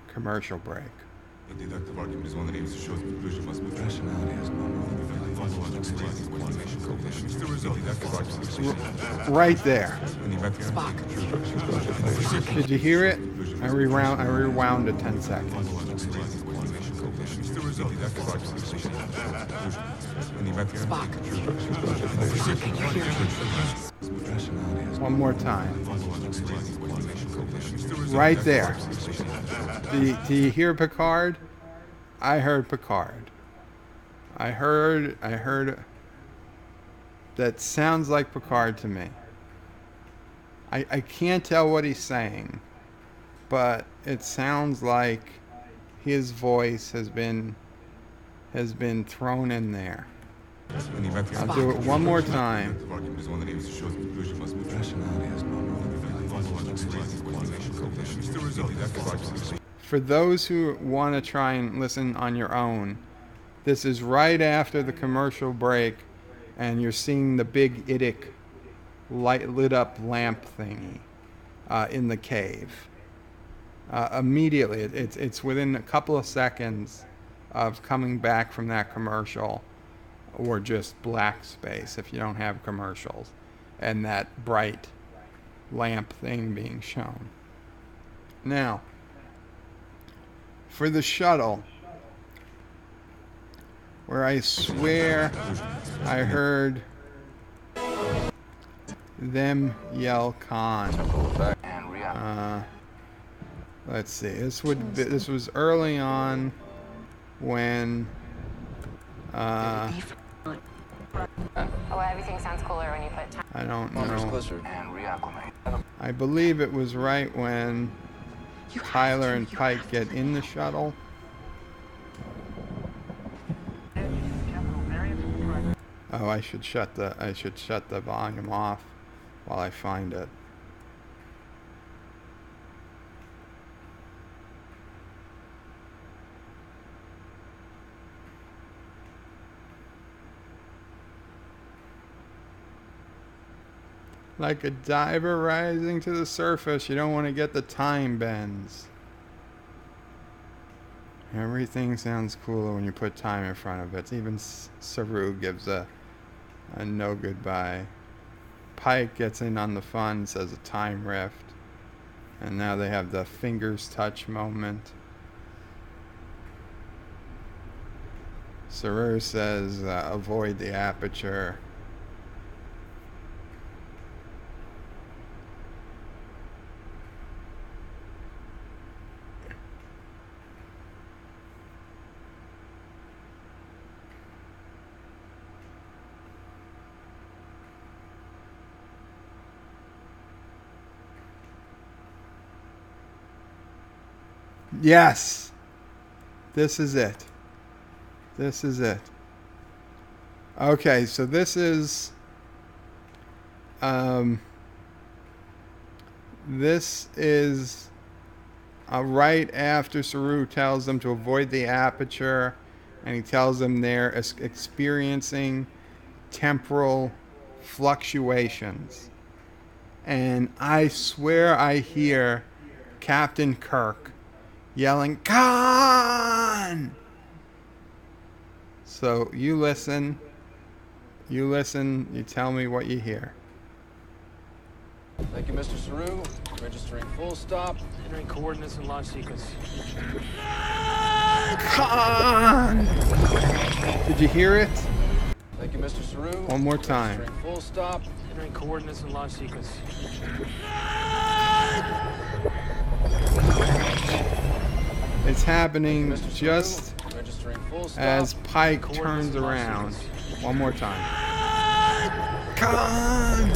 Commercial break. The deductive argument is one that aims to show that the conclusion must be rationality has no more than right there. Spock. Did you hear it? I rewound it 10 seconds. Spock. Can you hear me? One more time. Right there. Do you hear Picard? I heard Picard. I heard that sounds like Picard to me. I can't tell what he's saying, but it sounds like his voice has been thrown in there. I'll do it one more time. For those who want to try and listen on your own, this is right after the commercial break, and you're seeing the big IDIC lit up lamp thingy in the cave. Immediately, it's within a couple of seconds of coming back from that commercial, or just black space if you don't have commercials, and that bright lamp thing being shown. Now, for the shuttle, where I swear I heard them yell Khan. Let's see. This was early on when everything sounds cooler when you put time. I don't know. I believe it was right when Tyler and Pike get in the shuttle. Oh, I should shut the volume off while I find it. Like a diver rising to the surface, you don't want to get the time bends. Everything sounds cooler when you put time in front of it. Even Saru gives a no goodbye. Pike gets in on the fun, says a time rift. And now they have the fingers touch moment. Saru says avoid the aperture. Yes. This is it. This is it. Okay, so this is right after Saru tells them to avoid the aperture, and he tells them they're experiencing temporal fluctuations. And I swear I hear Captain Kirk yelling, Khan! So you listen, you tell me what you hear. Thank you, Mr. Saru. Registering full stop. Entering coordinates and launch sequence. Con! Did you hear it? Thank you, Mr. Saru. One more time. Registering full stop. Entering coordinates and launch sequence. It's happening Mr. just Saru. Registering full stop. as Pike Coordinates turns and launch around. sequence. One more time. Con!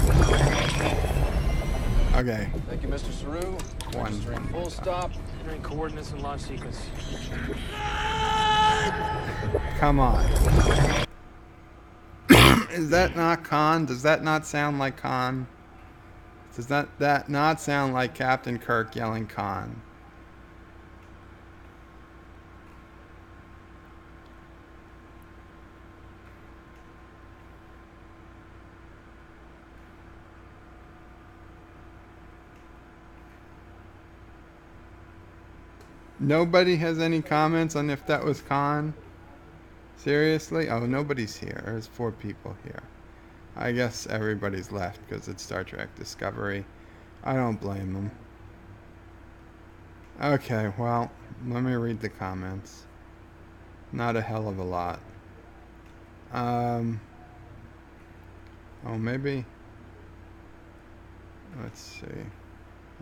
Okay. Thank you, Mr. Saru. Registering full stop. Entering coordinates and launch sequence. Come on. Is that not Khan? Does that not sound like Khan? Does that not sound like Captain Kirk yelling Khan? Nobody has any comments on if that was Khan? Seriously? Oh, nobody's here. There's 4 people here. I guess everybody's left because it's Star Trek Discovery. I don't blame them. Okay, well, let me read the comments. Not a hell of a lot. Oh, maybe. Let's see.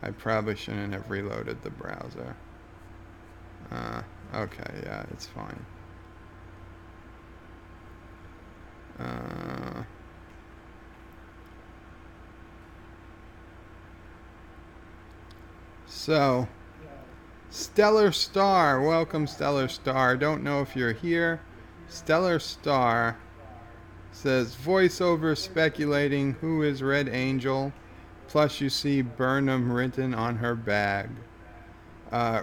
I probably shouldn't have reloaded the browser. Okay, yeah, it's fine. So, Stellar Star, welcome Stellar Star. Don't know if you're here. Stellar Star says voiceover speculating who is Red Angel, plus you see Burnham written on her bag.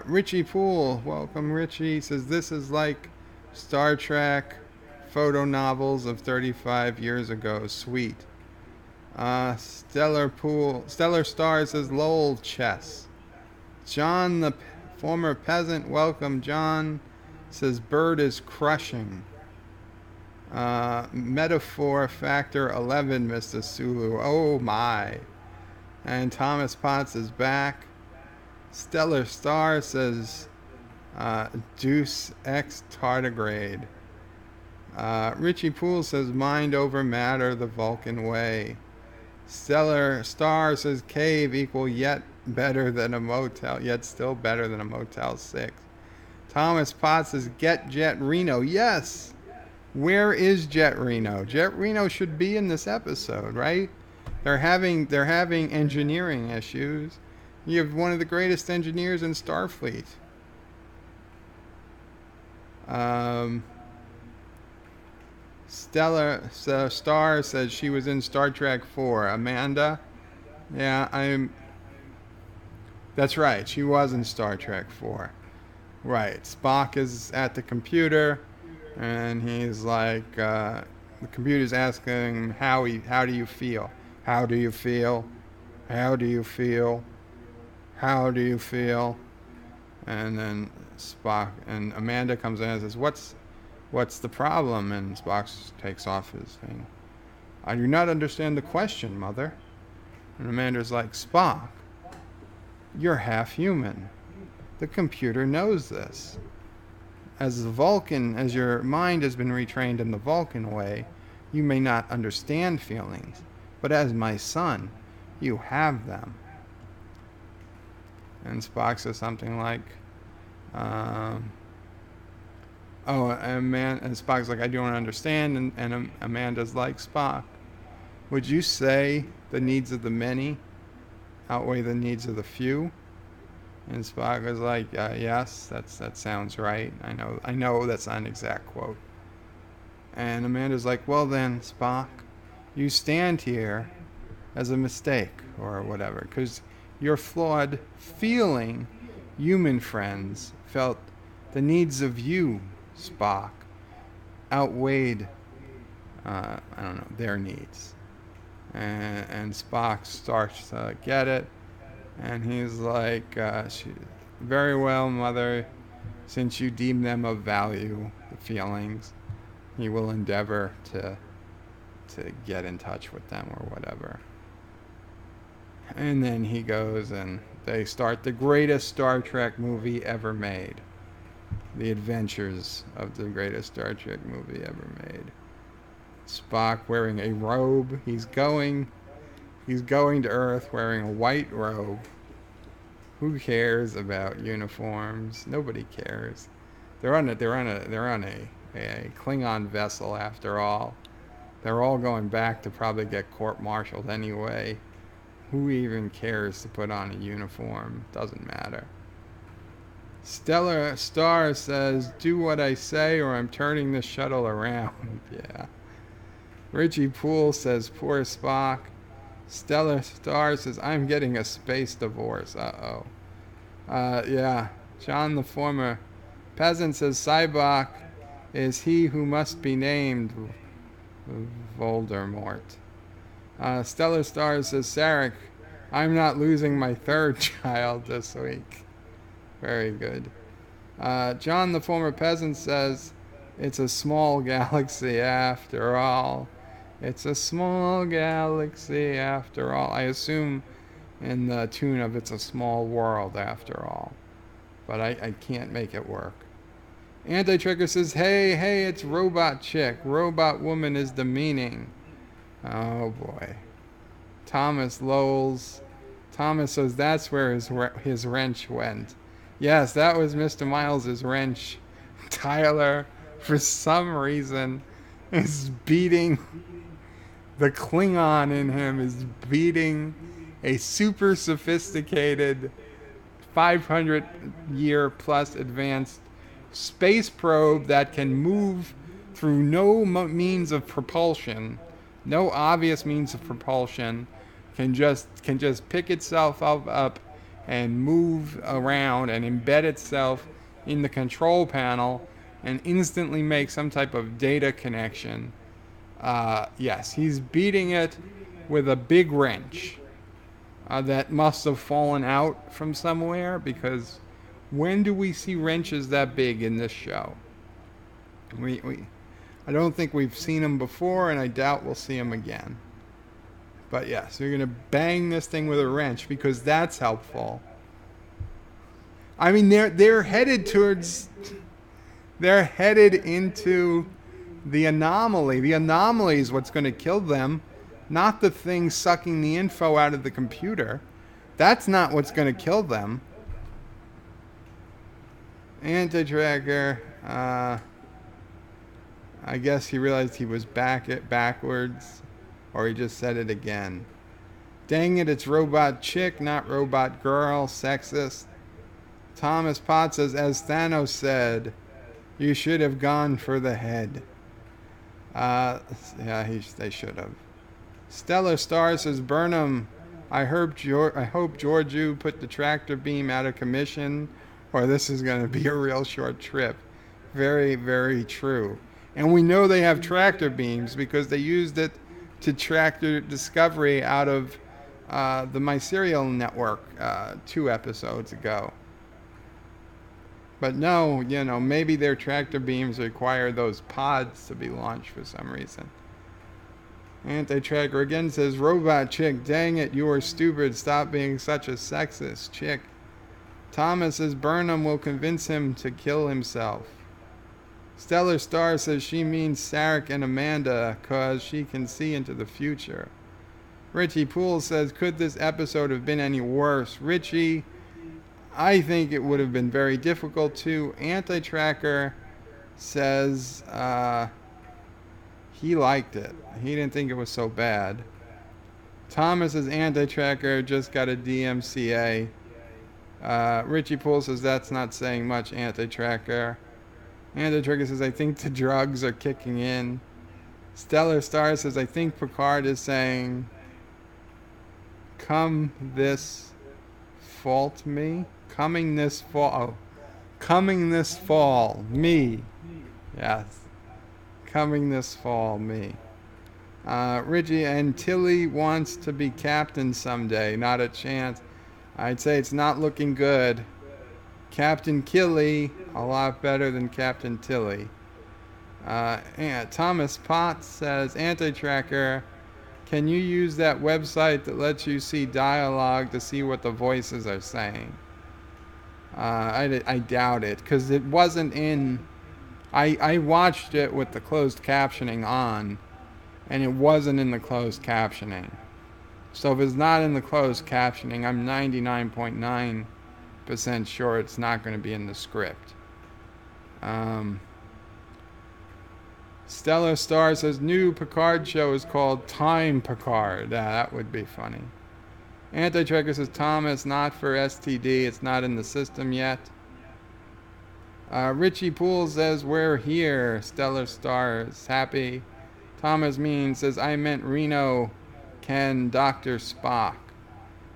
Richie Poole, welcome Richie, says this is like Star Trek photo novels of 35 years ago. Sweet. Stellar Star says lol chess. John the former peasant, welcome John, says bird is crushing. Metaphor factor 11, Mr. Sulu. Oh my. And Thomas Potts is back. Stellar Star says Deuce X tardigrade. Richie Poole says mind over matter the Vulcan way. Stellar Star says cave equal yet better than a motel, yet still better than a Motel 6. Thomas Potts says get Jet Reno. Yes. Where is Jet Reno? Jet Reno should be in this episode, right? They're having engineering issues. You have one of the greatest engineers in Starfleet. Star says she was in Star Trek 4. Amanda? Yeah, that's right. She was in Star Trek 4. Right. Spock is at the computer, and he's like, the computer's asking him how do you feel? How do you feel? How do you feel? How do you feel? And then Spock and Amanda comes in and says, What's the problem? And Spock takes off his thing. I do not understand the question, Mother. And Amanda's like, Spock, you're half human. The computer knows this. As your mind has been retrained in the Vulcan way, you may not understand feelings. But as my son, you have them. And Spock says something like, and Spock's like, I don't understand. And Amanda's like, Spock, would you say the needs of the many outweigh the needs of the few? And Spock was like, yes, that sounds right. I know that's not an exact quote. And Amanda's like, well then, Spock, you stand here as a mistake or whatever, because your flawed feeling human friends felt the needs of you, Spock, outweighed, their needs. And Spock starts to get it, and he's like, very well, Mother, since you deem them of value, the feelings. he will endeavor to get in touch with them or whatever. And then he goes and they start the greatest Star Trek movie ever made. The adventures of the greatest Star Trek movie ever made. Spock wearing a robe. He's going to Earth wearing a white robe. Who cares about uniforms? Nobody cares. They're on a Klingon vessel after all. They're all going back to probably get court-martialed anyway. Who even cares to put on a uniform? Doesn't matter. Stellar Star says, "Do what I say or I'm turning the shuttle around." Yeah. Richie Poole says, "Poor Spock." Stellar Star says, "I'm getting a space divorce." Uh-oh. Yeah. John the former peasant says, "Cybok is he who must be named Voldemort." Stellar Star says, "Sarek, I'm not losing my third child this week." Very good. John the former peasant says, "It's a small galaxy after all. It's a small galaxy after all." I assume in the tune of "It's a small world after all." But I can't make it work. Anti-Trigger says, hey, it's robot chick. Robot woman is the meaning. Oh boy. Thomas Lowell's. Thomas says that's where his wrench went. Yes, that was Mr. Miles' wrench. Tyler, for some reason, is beating... The Klingon in him is beating a super sophisticated 500-year plus advanced space probe that can move through no means of propulsion, no obvious means of propulsion, can just pick itself up and move around and embed itself in the control panel and instantly make some type of data connection. Yes, he's beating it with a big wrench that must have fallen out from somewhere, because when do we see wrenches that big in this show? I don't think we've seen them before, and I doubt we'll see them again. But yes, we're going to bang this thing with a wrench because that's helpful. I mean, they're headed into the anomaly. The anomaly is what's going to kill them, not the thing sucking the info out of the computer. That's not what's going to kill them. Anti-Tracker, I guess he realized he was backwards, or he just said it again. Dang it, it's robot chick, not robot girl. Sexist. Thomas Potts says, as Thanos said, you should have gone for the head. Yeah, they should have. Stellar Star says, Burnham, I hope Georgiou put the tractor beam out of commission, or this is going to be a real short trip. Very, very true. And we know they have tractor beams because they used it to track the Discovery out of the My Serial Network 2 episodes ago. But no, maybe their tractor beams require those pods to be launched for some reason. Anti-Tracker again says, robot chick, dang it, you are stupid. Stop being such a sexist chick. Thomas says Burnham will convince him to kill himself. Stellar Star says she means Sarek and Amanda because she can see into the future. Richie Poole says, could this episode have been any worse? Richie, I think it would have been very difficult to. Anti-Tracker says he liked it. He didn't think it was so bad. Thomas's Anti-Tracker just got a DMCA. Richie Poole says that's not saying much, Anti-Tracker. Anti-Tracker says, I think the drugs are kicking in. Stellar Star says, I think Picard is saying, come this fault me? Coming this fall, me. Yes. Coming this fall, me. Richie and Tilly wants to be captain someday. Not a chance. I'd say it's not looking good. Captain Killy, a lot better than Captain Tilly. And Thomas Potts says, Anti-Tracker, can you use that website that lets you see dialogue to see what the voices are saying? I doubt it, because it wasn't in... I watched it with the closed captioning on, and it wasn't in the closed captioning. So if it's not in the closed captioning, I'm 99.9% sure it's not going to be in the script. Stellar Star says, new Picard show is called Time Picard. That would be funny. Anti-Tracker says, Thomas, not for STD. It's not in the system yet. Richie Poole says, we're here. Stellar Star is happy. Thomas Mean says, I meant Reno, Ken, Dr. Spock.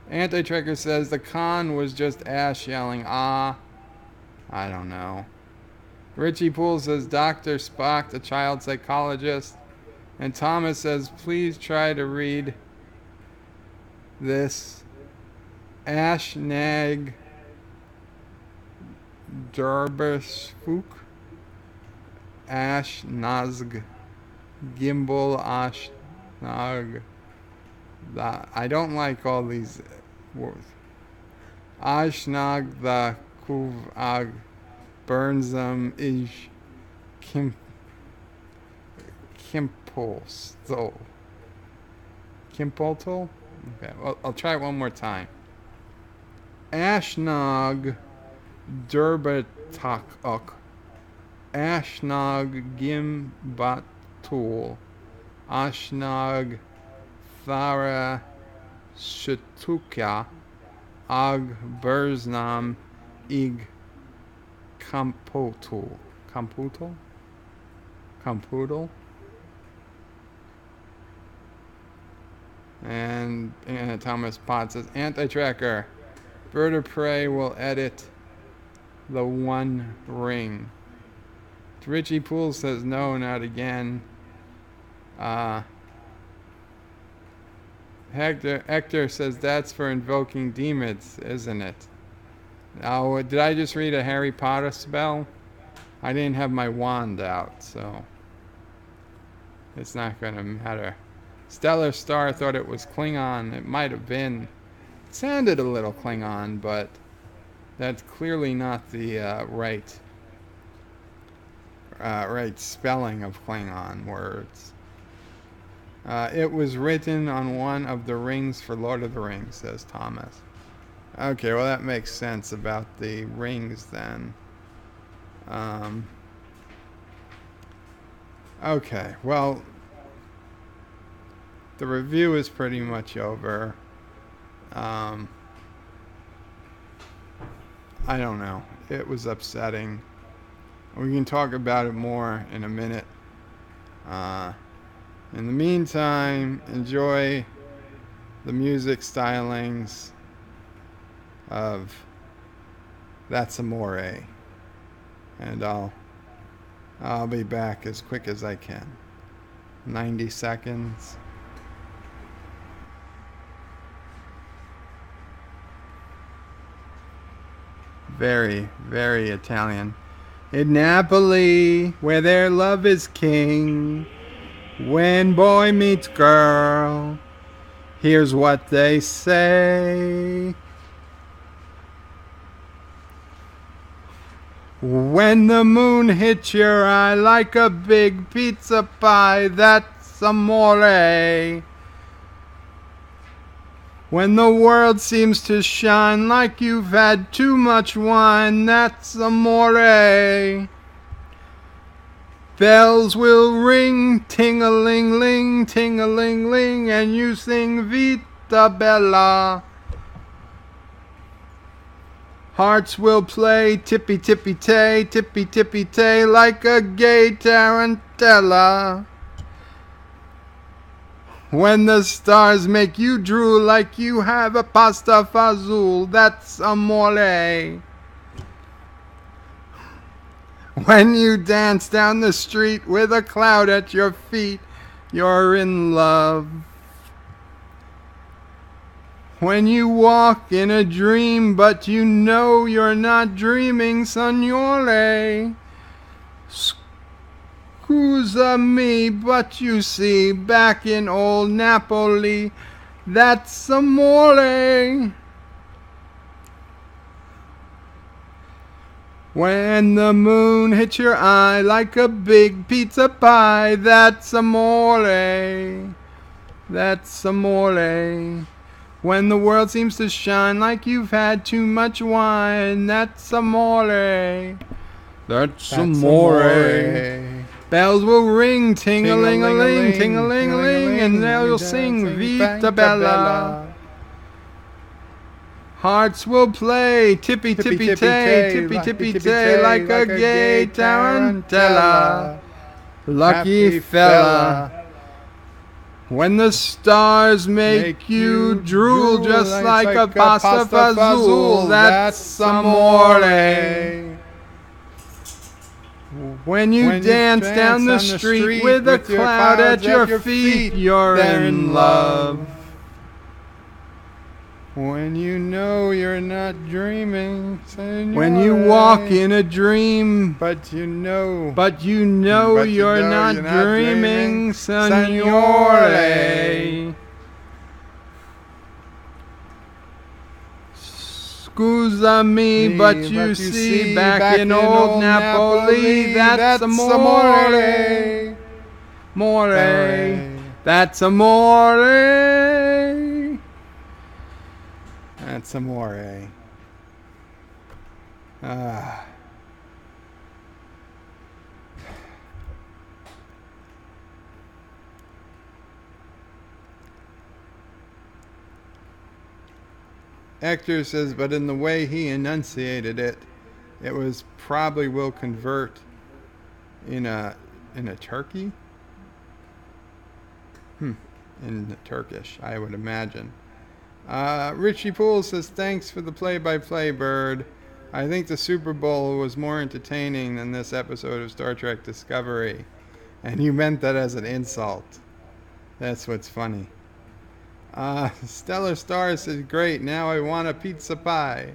Anti-Tracker says, the con was just Ash yelling, ah. I don't know. Richie Poole says, Dr. Spock, the child psychologist. And Thomas says, please try to read this. Ashnag Derbesfook. Ashnazg Gimbal Ashnag. I don't like all these words. Ashnag the Kuvag Burnsham Ish Kimpolstol. Kimpoltol? Okay, well, I'll try it one more time. Ashnag Derbatakuk. Ashnag Gimbatul. Ashnag Thara Shatukya. Ag Burznam Ig Computal. And Thomas Potts says, Anti-Tracker, Bird of Prey will edit the One Ring. Richie Poole says, no, not again. Hector says, that's for invoking demons, isn't it? Now, did I just read a Harry Potter spell? I didn't have my wand out, so it's not going to matter. Stellar Star thought it was Klingon. It might have been. It sounded a little Klingon, but that's clearly not the right spelling of Klingon words. It was written on one of the rings for Lord of the Rings, says Thomas. Okay, well that makes sense about the rings then. Okay, well, the review is pretty much over. I don't know. It was upsetting. We can talk about it more in a minute. In the meantime, enjoy the music stylings of That's Amore. And I'll be back as quick as I can. 90 seconds. Very, very Italian. In Napoli, where their love is king, when boy meets girl, here's what they say. When the moon hits your eye like a big pizza pie, that's amore. When the world seems to shine like you've had too much wine, that's amore. Bells will ring, ting-a-ling-ling, ting-a-ling-ling, and you sing Vita Bella. Hearts will play tippy-tippy-tay, like a gay tarantella. When the stars make you drool like you have a pasta fazool, that's amore. When you dance down the street with a cloud at your feet, you're in love. When you walk in a dream, but you know you're not dreaming, signore. Scusa me, but you see, back in old Napoli, that's amore. When the moon hits your eye like a big pizza pie, that's amore. That's amore. When the world seems to shine like you've had too much wine, that's amore. That's amore. Bells will ring, ting-a-ling-a-ling, ting-a-ling-a-ling, and they'll sing Vita Bella. Hearts will play, tippy-tippy-tay, tippy-tippy-tay, like a gay tarantella. Lucky fella. When the stars make you drool just like a pasta fazool, that's amore. When you dance down the street with a cloud at your feet, you're in love. When you know you're not dreaming, senore. When you walk in a dream, but you know you're not dreaming, signore. Scusa me, but you see, back in old Napoli, that's amore. More. That's amore. That's amore. Hector says, but in the way he enunciated it, it was probably will convert in a Turkey? In Turkish, I would imagine. Richie Poole says, thanks for the play-by-play, Bird. I think the Super Bowl was more entertaining than this episode of Star Trek Discovery. And you meant that as an insult. That's what's funny. Stellar Star says, great, now I want a pizza pie.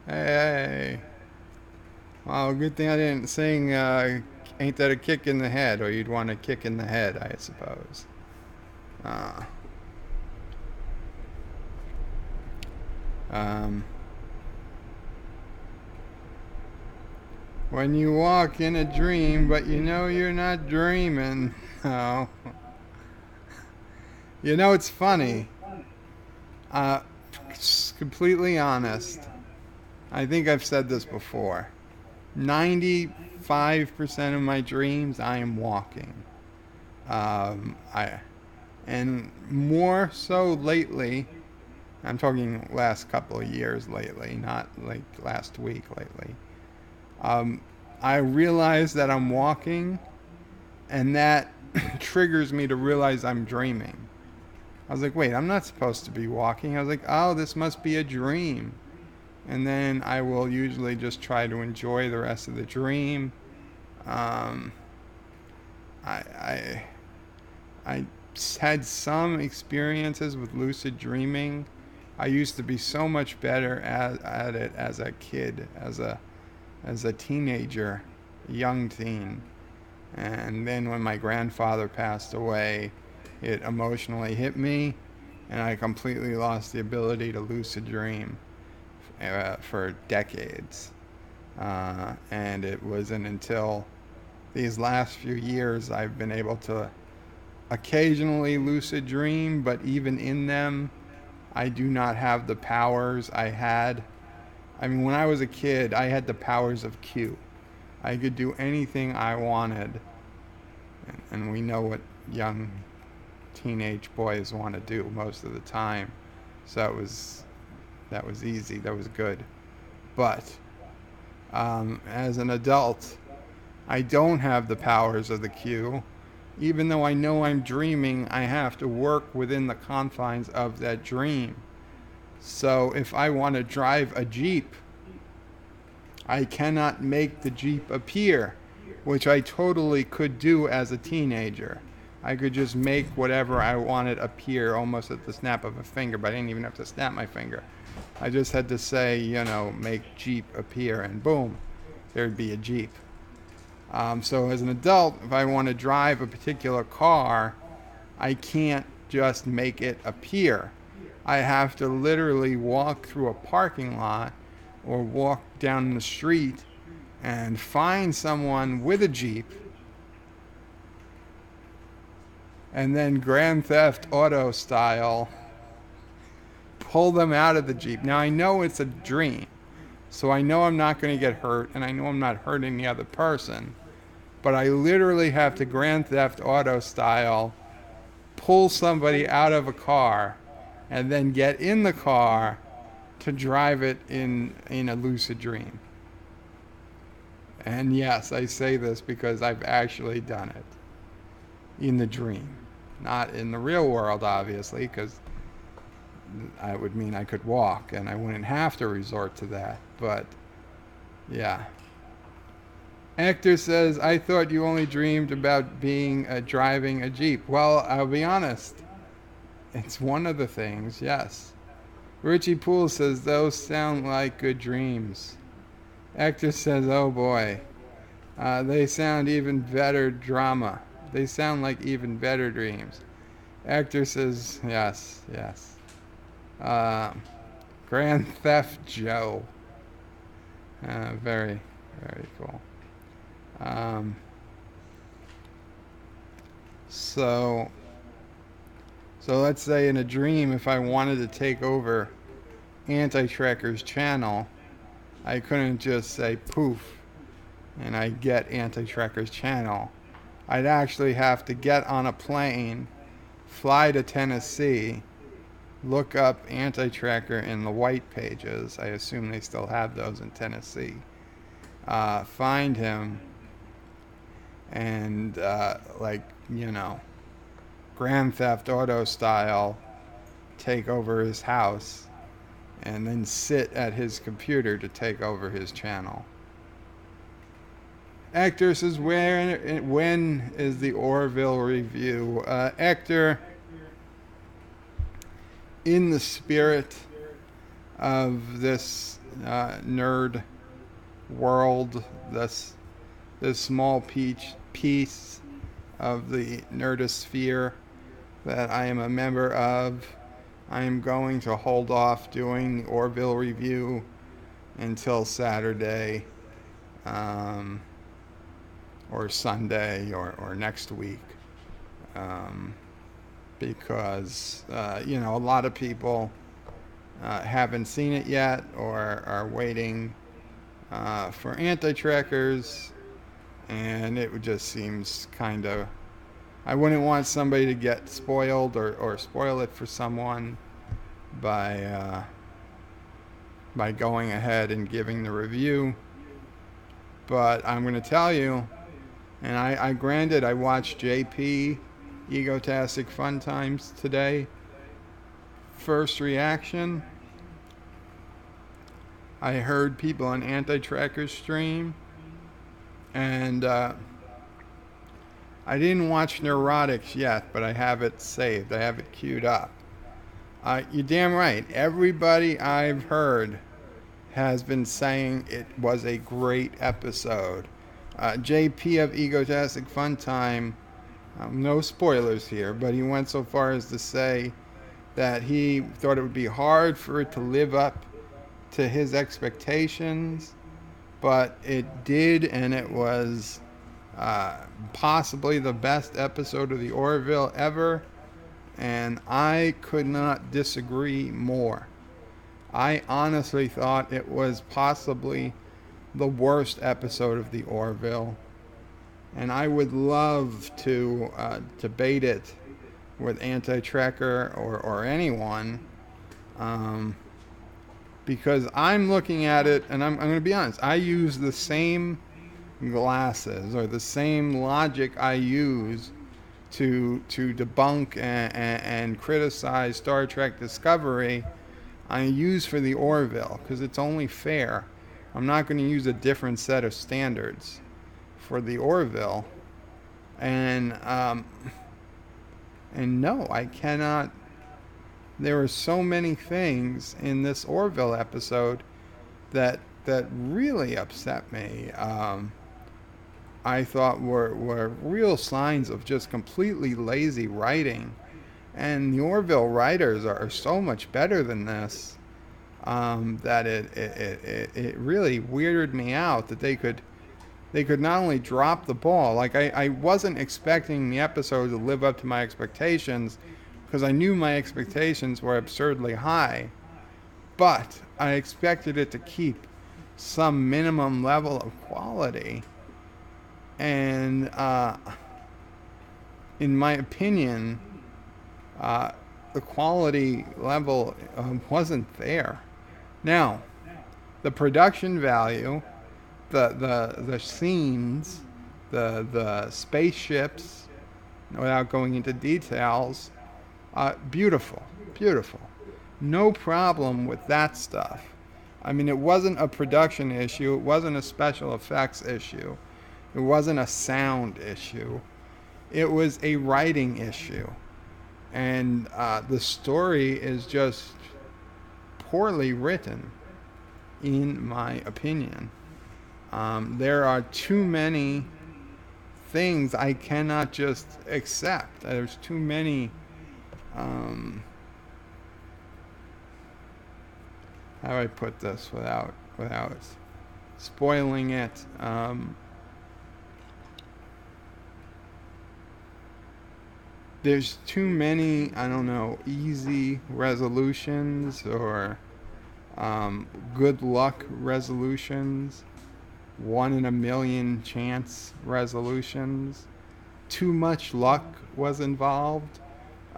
Hey. Well, good thing I didn't sing, ain't that a kick in the head? Or you'd want a kick in the head, I suppose. When you walk in a dream, but you know you're not dreaming. Oh. You know, it's funny. Completely honest. I think I've said this before. 95% of my dreams, I am walking. And more so lately, I'm talking last couple of years lately, not like last week lately. I realize that I'm walking, and that triggers me to realize I'm dreaming. I was like, wait, I'm not supposed to be walking. I was like, oh, this must be a dream. And then I will usually just try to enjoy the rest of the dream. I had some experiences with lucid dreaming. I used to be so much better at it as a kid, as a teenager, young teen. And then when my grandfather passed away, it emotionally hit me, and I completely lost the ability to lucid dream for decades. And it wasn't until these last few years I've been able to occasionally lucid dream, but even in them, I do not have the powers I had. I mean, when I was a kid, I had the powers of Q. I could do anything I wanted. And we know what young teenage boys want to do most of the time. So that was easy. That was good. But as an adult, I don't have the powers of the Q. Even though I know I'm dreaming, I have to work within the confines of that dream. So if I want to drive a Jeep, I cannot make the Jeep appear, which I totally could do as a teenager. I could just make whatever I wanted appear almost at the snap of a finger, but I didn't even have to snap my finger. I just had to say, make Jeep appear, and boom, there'd be a Jeep. So as an adult, if I want to drive a particular car, I can't just make it appear. I have to literally walk through a parking lot or walk down the street and find someone with a Jeep and then Grand Theft Auto style pull them out of the Jeep. Now I know it's a dream, so I know I'm not going to get hurt, and I know I'm not hurting the other person, but I literally have to Grand Theft Auto style pull somebody out of a car and then get in the car to drive it in a lucid dream. And yes, I say this because I've actually done it in the dream. Not in the real world, obviously, because I would mean I could walk and I wouldn't have to resort to that. But, yeah. Hector says, I thought you only dreamed about driving a Jeep. Well, I'll be honest. It's one of the things, yes. Richie Poole says, those sound like good dreams. Hector says, oh boy. They sound even better drama. They sound like even better dreams. Hector says, yes. Grand Theft Joe. Very, very cool. So let's say in a dream, if I wanted to take over Anti-Trekker's channel, I couldn't just say poof and I get Anti-Trekker's channel. I'd actually have to get on a plane, fly to Tennessee, look up Anti-Trekker in the white pages. I assume they still have those in Tennessee. Find him and Grand Theft Auto style, take over his house and then sit at his computer to take over his channel. Hector says, when is the Orville review? Hector, in the spirit of this nerd world, this small piece of the nerdosphere that I am a member of, I am going to hold off doing Orville review until Saturday or Sunday or next week, because a lot of people haven't seen it yet or are waiting for Anti-Trekkers, and it just seems kind of, I wouldn't want somebody to get spoiled or spoil it for someone by going ahead and giving the review. But I'm going to tell you, and I granted, I watched JP Egotastic Fun Times today. First reaction, I heard people on Anti-Trekker's stream, and I didn't watch Neurotics yet, but I have it saved. I have it queued up. You're damn right. Everybody I've heard has been saying it was a great episode. JP of Egotastic Fun Time, no spoilers here, but he went so far as to say that he thought it would be hard for it to live up to his expectations, but it did, and it was possibly the best episode of the Orville ever, and I could not disagree more. I honestly thought it was possibly the worst episode of the Orville, and I would love to debate it with Anti-Trekker or anyone, because I'm looking at it, and I'm going to be honest, I use the same glasses or the same logic I use to debunk and criticize Star Trek Discovery I use for the Orville, because it's only fair. I'm not going to use a different set of standards for the Orville, and no, I cannot. There are so many things in this Orville episode that really upset me. I thought were real signs of just completely lazy writing. And the Orville writers are so much better than this, that it really weirded me out that they could not only drop the ball. Like, I wasn't expecting the episode to live up to my expectations, because I knew my expectations were absurdly high, but I expected it to keep some minimum level of quality. And in my opinion, the quality level wasn't there. Now, the production value, the scenes, the spaceships, without going into details, beautiful, beautiful. No problem with that stuff. I mean, it wasn't a production issue. It wasn't a special effects issue. It wasn't a sound issue. It was a writing issue. And the story is just poorly written, in my opinion. There are too many things I cannot just accept. There's too many. How do I put this without spoiling it? There's too many, I don't know, easy resolutions or good luck resolutions, 1 in a million chance resolutions. Too much luck was involved,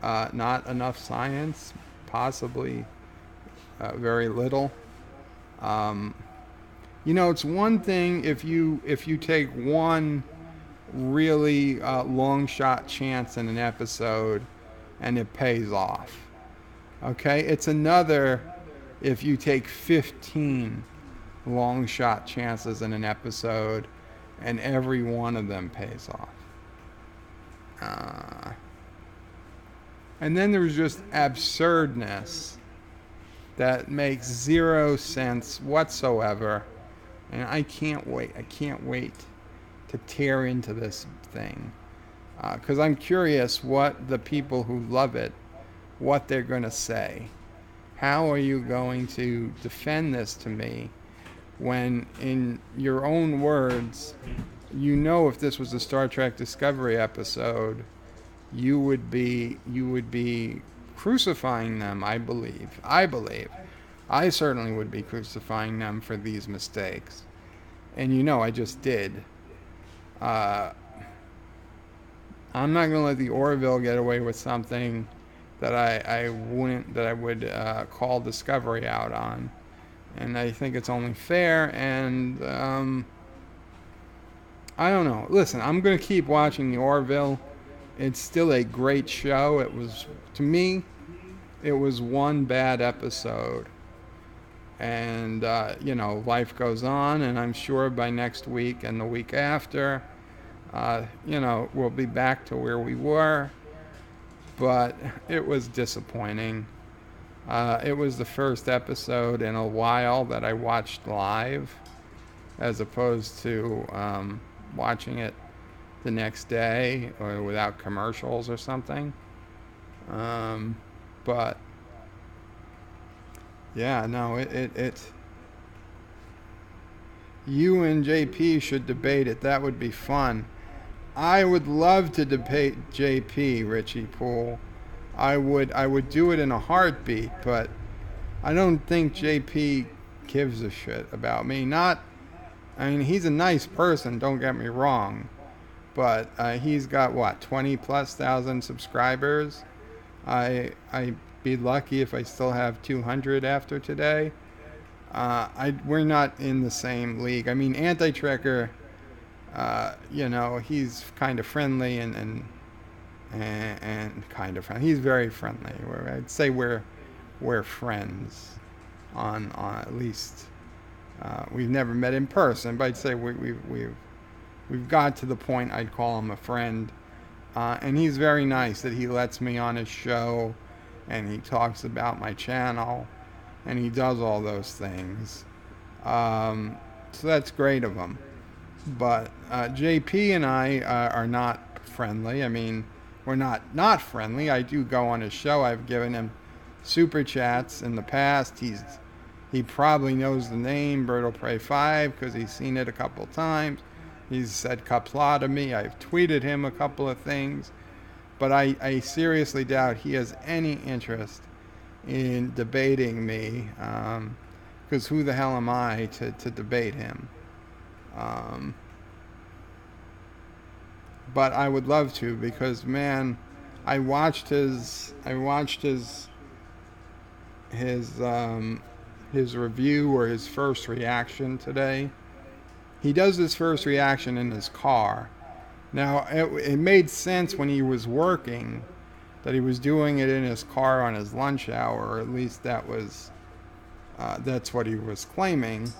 not enough science, possibly very little. It's one thing if you take one really long shot chance in an episode and it pays off. Okay, it's another if you take 15 long shot chances in an episode and every one of them pays off. And then there's just absurdness that makes zero sense whatsoever, and I can't wait to tear into this thing, because I'm curious what the people who love it, what they're going to say. How are you going to defend this to me when, in your own words, if this was a Star Trek Discovery episode, you would be crucifying them, I believe. I certainly would be crucifying them for these mistakes. And I just did. I'm not going to let the Orville get away with something that I would call Discovery out on. And I think it's only fair, and I don't know. Listen, I'm going to keep watching the Orville. It's still a great show. To me, it was one bad episode. And, life goes on, and I'm sure by next week and the week after, we'll be back to where we were. But it was disappointing. It was the first episode in a while that I watched live, as opposed to watching it the next day or without commercials or something. But yeah, no, it you and JP should debate it. That would be fun. I would love to debate JP, Richie Poole. I would do it in a heartbeat, but I don't think JP gives a shit about me. He's a nice person, don't get me wrong, but he's got 20,000+ subscribers. I'd be lucky if I still have 200 after today. We're not in the same league. Anti-Trekker, he's kind of friendly and kind of friendly. He's very friendly. I'd say we're friends on at least. We've never met in person, but I'd say we've got to the point I'd call him a friend. And he's very nice that he lets me on his show, and he talks about my channel, and he does all those things. So that's great of him. But JP and I are not friendly. I mean, we're not friendly. I do go on his show. I've given him super chats in the past. He probably knows the name Bird will Pray 5 because he's seen it a couple times. He's said Qapla to me. I've tweeted him a couple of things. But I seriously doubt he has any interest in debating me, because who the hell am I to debate him? But I would love to, because man, I watched his review, or his first reaction today. He does his first reaction in his car. Now, it made sense when he was working that he was doing it in his car on his lunch hour, or at least that's what he was claiming.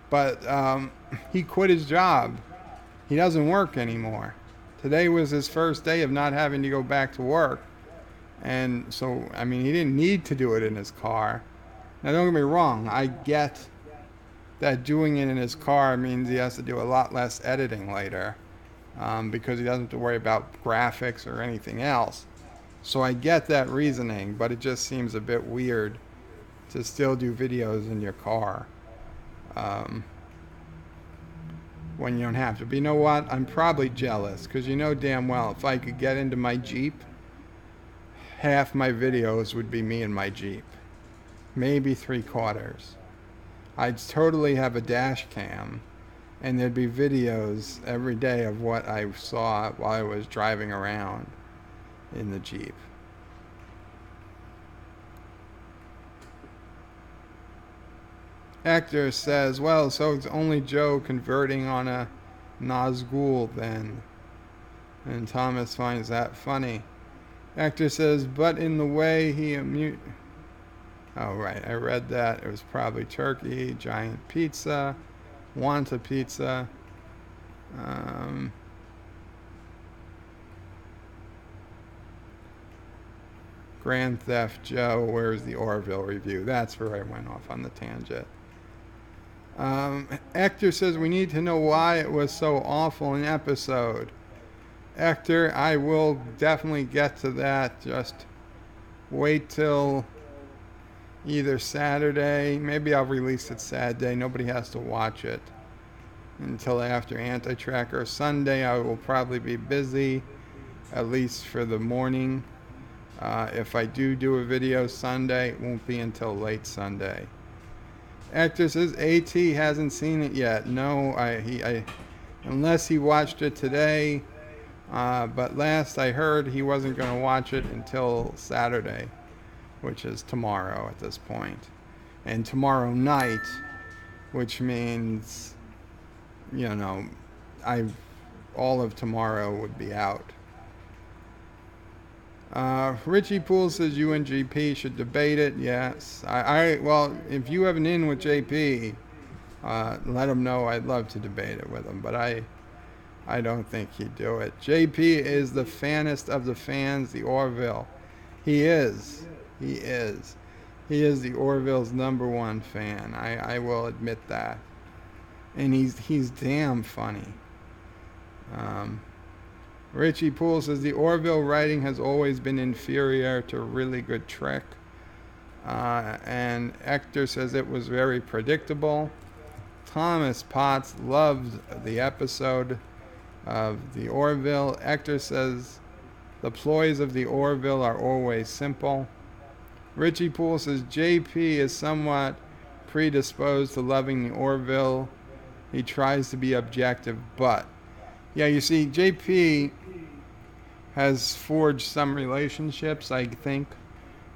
But he quit his job. He doesn't work anymore. Today was his first day of not having to go back to work. And so, I mean, he didn't need to do it in his car. Now, don't get me wrong. I get that doing it in his car means he has to do a lot less editing later, because he doesn't have to worry about graphics or anything else. So I get that reasoning, but it just seems a bit weird to still do videos in your car when you don't have to. But you know what? I'm probably jealous, because you know damn well if I could get into my Jeep, half my videos would be me in my Jeep. Maybe 3/4. I'd totally have a dash cam, and there'd be videos every day of what I saw while I was driving around in the Jeep. Hector says, well, so it's only Joe converting on a Nazgul then. And Thomas finds that funny. Hector says, but in the way he Oh, right, I read that. It was probably turkey, giant pizza, want a pizza. Grand Theft Joe, where's the Orville review? That's where I went off on the tangent. Hector says we need to know why it was so awful an episode. Hector, I will definitely get to that. Just wait till either Saturday. Maybe I'll release it Saturday. Nobody has to watch it until after Anti-Tracker. Sunday I will probably be busy, at least for the morning. If I do a video Sunday, it won't be until late Sunday. Hector says AT hasn't seen it yet. No, unless he watched it today. But last I heard he wasn't going to watch it until Saturday, which is tomorrow at this point. And tomorrow night, which means, you know, all of tomorrow would be out. Richie Poole says you and JP should debate it. Yes. Well, if you have an in with JP, let him know. I'd love to debate it with him, but I don't think he'd do it. JP is the fanest of the fans, the Orville. He is the Orville's #1 fan. I will admit that. And he's damn funny. Richie Poole says the Orville writing has always been inferior to Really Good Trick. And Hector says it was very predictable. Thomas Potts loved the episode of the Orville. Hector says the ploys of the Orville are always simple. Richie Poole says JP is somewhat predisposed to loving the Orville. He tries to be objective, but yeah, you see, JP has forged some relationships, I think,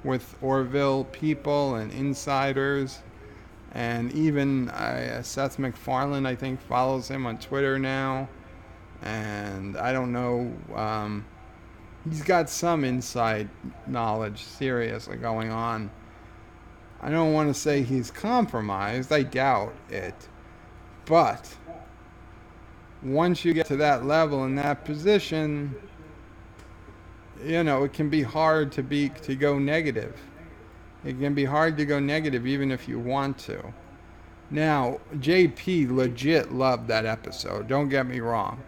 with Orville people and insiders. And even Seth MacFarlane, I think, follows him on Twitter now. And I don't know, he's got some inside knowledge seriously going on. I don't want to say he's compromised. I doubt it. But once you get to that level in that position, you know, it can be hard to go negative. It can be hard to go negative even if you want to. Now, JP legit loved that episode. Don't get me wrong.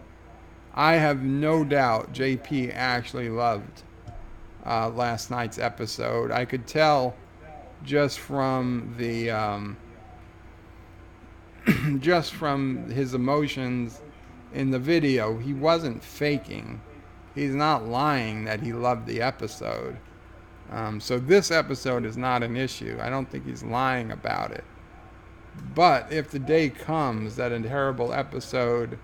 I have no doubt JP actually loved last night's episode. I could tell just from the just from his emotions in the video. He wasn't faking. He's not lying that he loved the episode. So this episode is not an issue. I don't think he's lying about it. But if the day comes that a terrible episode,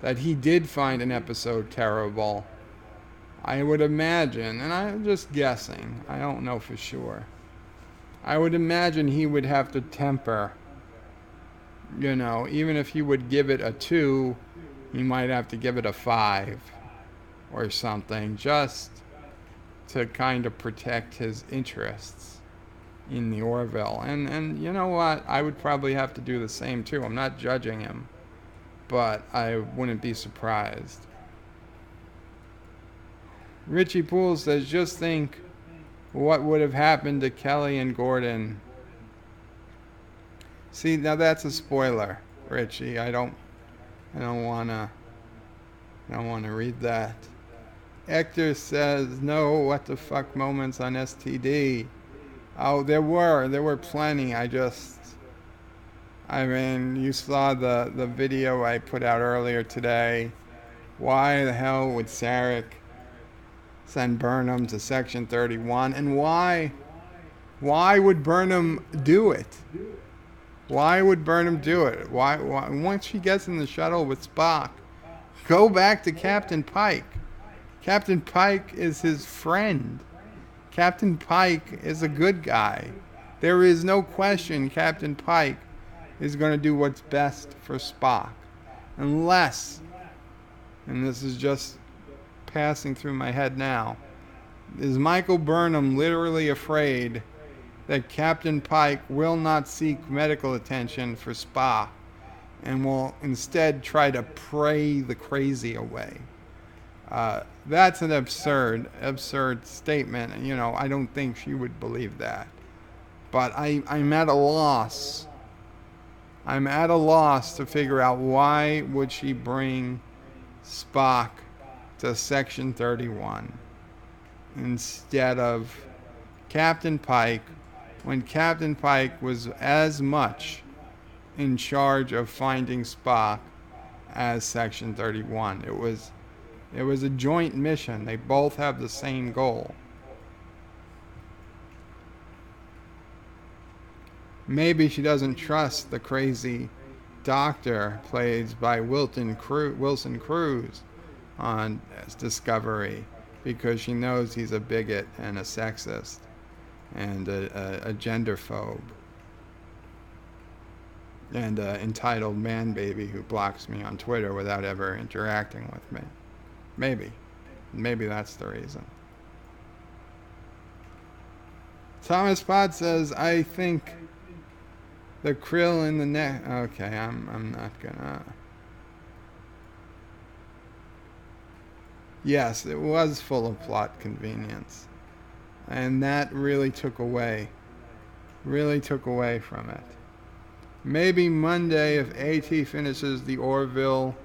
that he did find an episode terrible, I would imagine, and I'm just guessing, I don't know for sure, I would imagine he would have to temper, even if he would give it a 2, he might have to give it a 5 or something, just to kind of protect his interests in the Orville. And you know what? I would probably have to do the same too. I'm not judging him, but I wouldn't be surprised. Richie Poole says, just think what would have happened to Kelly and Gordon. See, now that's a spoiler, Richie. I don't wanna read that. Hector says, no, what the fuck moments on STD. Oh, there were plenty. You saw the video I put out earlier today. Why the hell would Sarek send Burnham to Section 31? And why would Burnham do it? Why would Burnham do it? Why once she gets in the shuttle with Spock, go back to Captain Pike. Captain Pike is his friend. Captain Pike is a good guy. There is no question Captain Pike is going to do what's best for Spock. Unless, and this is just passing through my head now, is Michael Burnham literally afraid that Captain Pike will not seek medical attention for Spock and will instead try to pray the crazy away? That's an absurd statement. I don't think she would believe that. But I'm at a loss. I'm at a loss to figure out why would she bring Spock to Section 31 instead of Captain Pike, when Captain Pike was as much in charge of finding Spock as Section 31. It was a joint mission. They both have the same goal. Maybe she doesn't trust the crazy doctor played by Wilson Cruz on Discovery because she knows he's a bigot and a sexist and a genderphobe and an entitled man baby who blocks me on Twitter without ever interacting with me. Maybe that's the reason. Thomas Pod says, I think the krill in the neck. Okay, I'm not gonna. Yes, it was full of plot convenience, and that really took away from it. Maybe Monday, if AT finishes the Orville,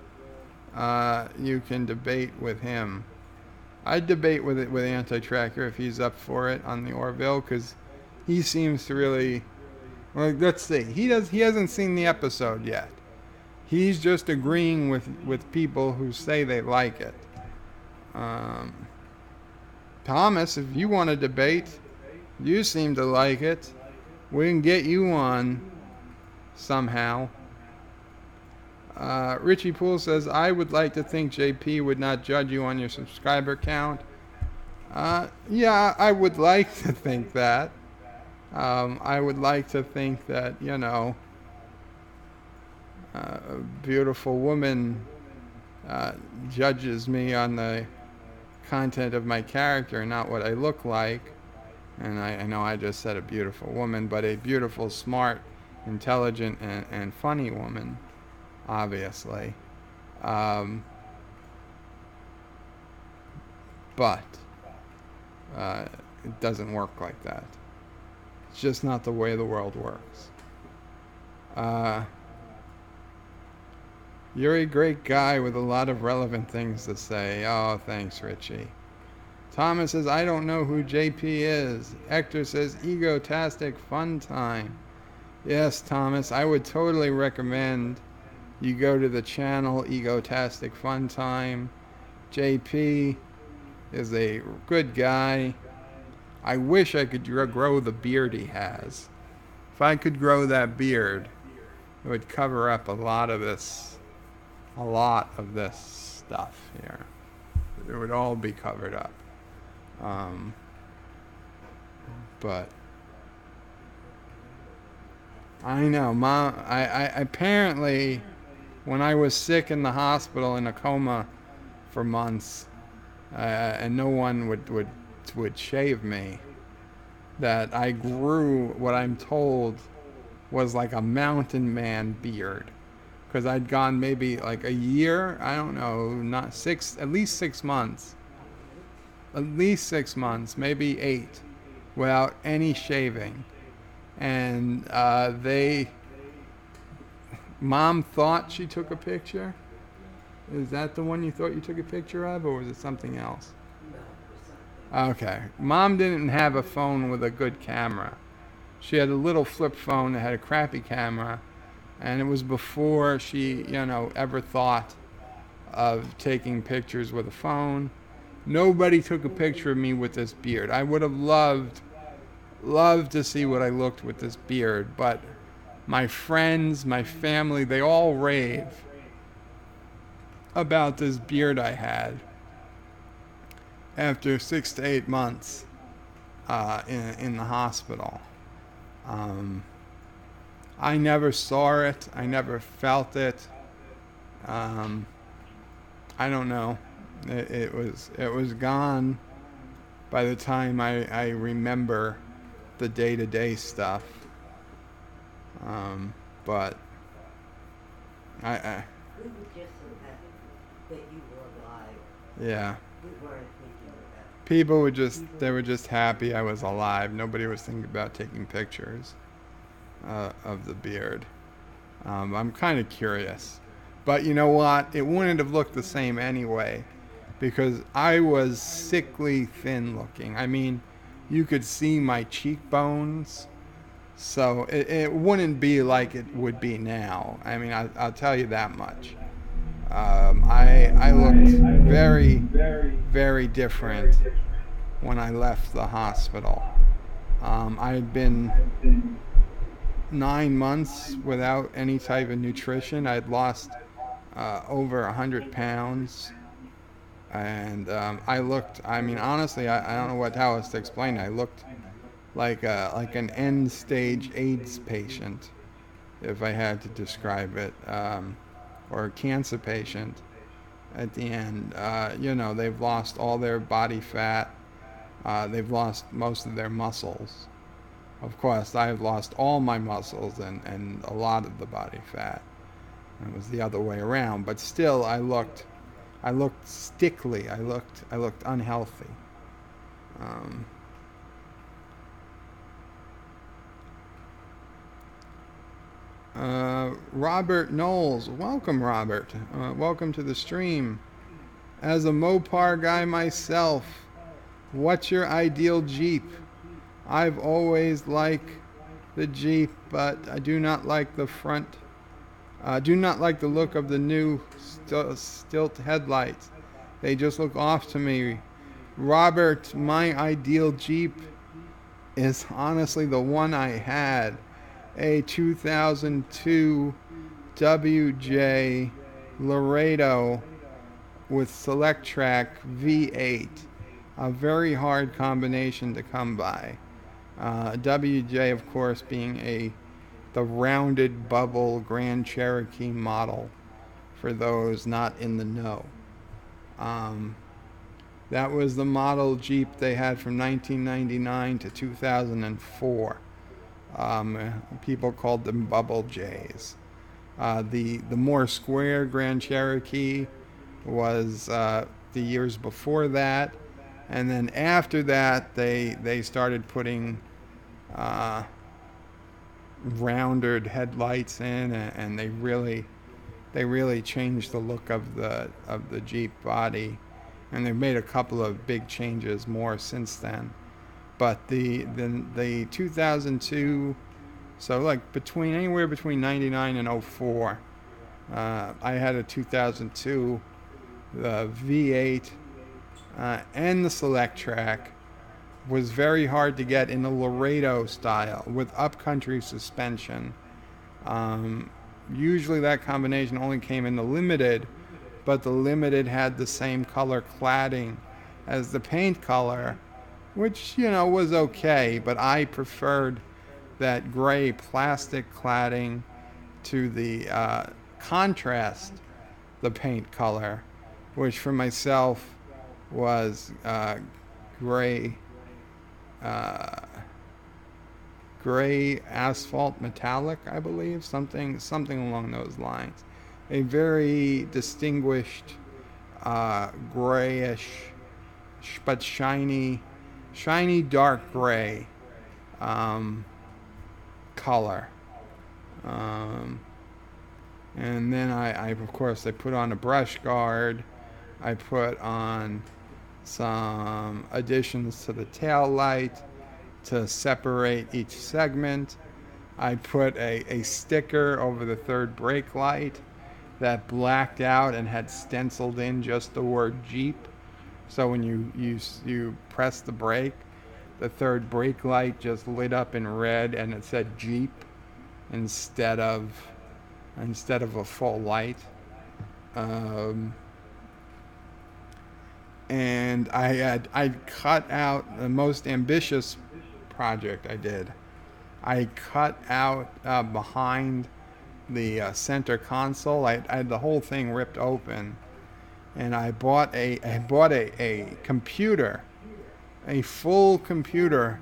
you can debate with him. I'd debate with Anti-Tracker if he's up for it on the Orville, because he seems to really. Well, let's see. He hasn't seen the episode yet. He's just agreeing with people who say they like it. Thomas, if you want to debate, you seem to like it. We can get you on somehow. Richie Poole says, I would like to think JP would not judge you on your subscriber count. Yeah, I would like to think that. I would like to think that, a beautiful woman judges me on the content of my character, not what I look like. And I know I just said a beautiful woman, but a beautiful, smart, intelligent, and funny woman, obviously. But it doesn't work like that. It's just not the way the world works. Uh, you're a great guy with a lot of relevant things to say. Oh, thanks, Richie. Thomas says, I don't know who JP is. Hector says, egotastic fun time. Yes, Thomas, I would totally recommend you go to the channel Egotastic Fun Time. JP is a good guy. I wish I could grow the beard he has. If I could grow that beard, it would cover up a lot of this stuff here. It would all be covered up. But I know, Mom. I apparently, when I was sick in the hospital in a coma for months, and no one would shave me, that I grew what I'm told was like a mountain man beard, because I'd gone maybe like a year. I don't know, not at least 6 months, maybe 8, without any shaving. And Mom thought she took a picture. Is that the one you thought you took a picture of, or was it something else? Okay. Mom didn't have a phone with a good camera. She had a little flip phone that had a crappy camera, and it was before she, ever thought of taking pictures with a phone. Nobody took a picture of me with this beard. I would have loved to see what I looked with this beard, but my friends, my family, they all rave about this beard I had after 6 to 8 months in the hospital. I never saw it. I never felt it. I don't know. It was gone by the time I remember the day-to-day stuff. But We were just so happy that you were alive. yeah. We weren't thinking about People they were just happy I was alive. Nobody was thinking about taking pictures of the beard. I'm kind of curious. But you know what? It wouldn't have looked the same anyway, because I was sickly thin looking. I mean, you could see my cheekbones. So it wouldn't be like it would be now. I mean, I'll tell you that much. I looked very, very different when I left the hospital. I had been 9 months without any type of nutrition. I'd lost over 100 pounds. And I looked, I mean, honestly, I don't know how else to explain it. I looked like an end-stage AIDS patient, if I had to describe it, or a cancer patient at the end. They've lost all their body fat. They've lost most of their muscles. Of course, I've lost all my muscles and a lot of the body fat. It was the other way around, but still, I looked stickly. I looked unhealthy. Robert Knowles, welcome, Robert. Welcome to the stream. As a Mopar guy myself, what's your ideal Jeep? I've always liked the Jeep, but I do not like the front. Do not like the look of the new stilt headlights. They just look off to me. Robert, my ideal Jeep is honestly the one I had. A 2002 WJ Laredo with Select-Track V8. A very hard combination to come by. WJ, of course, being the rounded bubble Grand Cherokee model, for those not in the know. That was the model Jeep they had from 1999 to 2004. People called them Bubble Jays. The more square Grand Cherokee was the years before that, and then after that they started putting rounded headlights in, and they really changed the look of the Jeep body, and they've made a couple of big changes more since then. But the 2002, so like anywhere between 99 and 04, I had a 2002, the V8, and the Select Track. Was very hard to get in the Laredo style with upcountry suspension. Usually that combination only came in the Limited, but the Limited had the same color cladding as the paint color, which, was okay, but I preferred that gray plastic cladding to the contrast the paint color, which for myself was gray gray asphalt metallic, I believe, something along those lines. A very distinguished grayish but shiny dark gray color. And then I of course I put on a brush guard. I put on some additions to the tail light to separate each segment. I put a sticker over the third brake light that blacked out and had stenciled in just the word Jeep. So when you press the brake, the third brake light just lit up in red and it said Jeep instead of a full light. And I cut out the most ambitious project I did. I cut out behind the center console. I had the whole thing ripped open, and I bought a computer, a full computer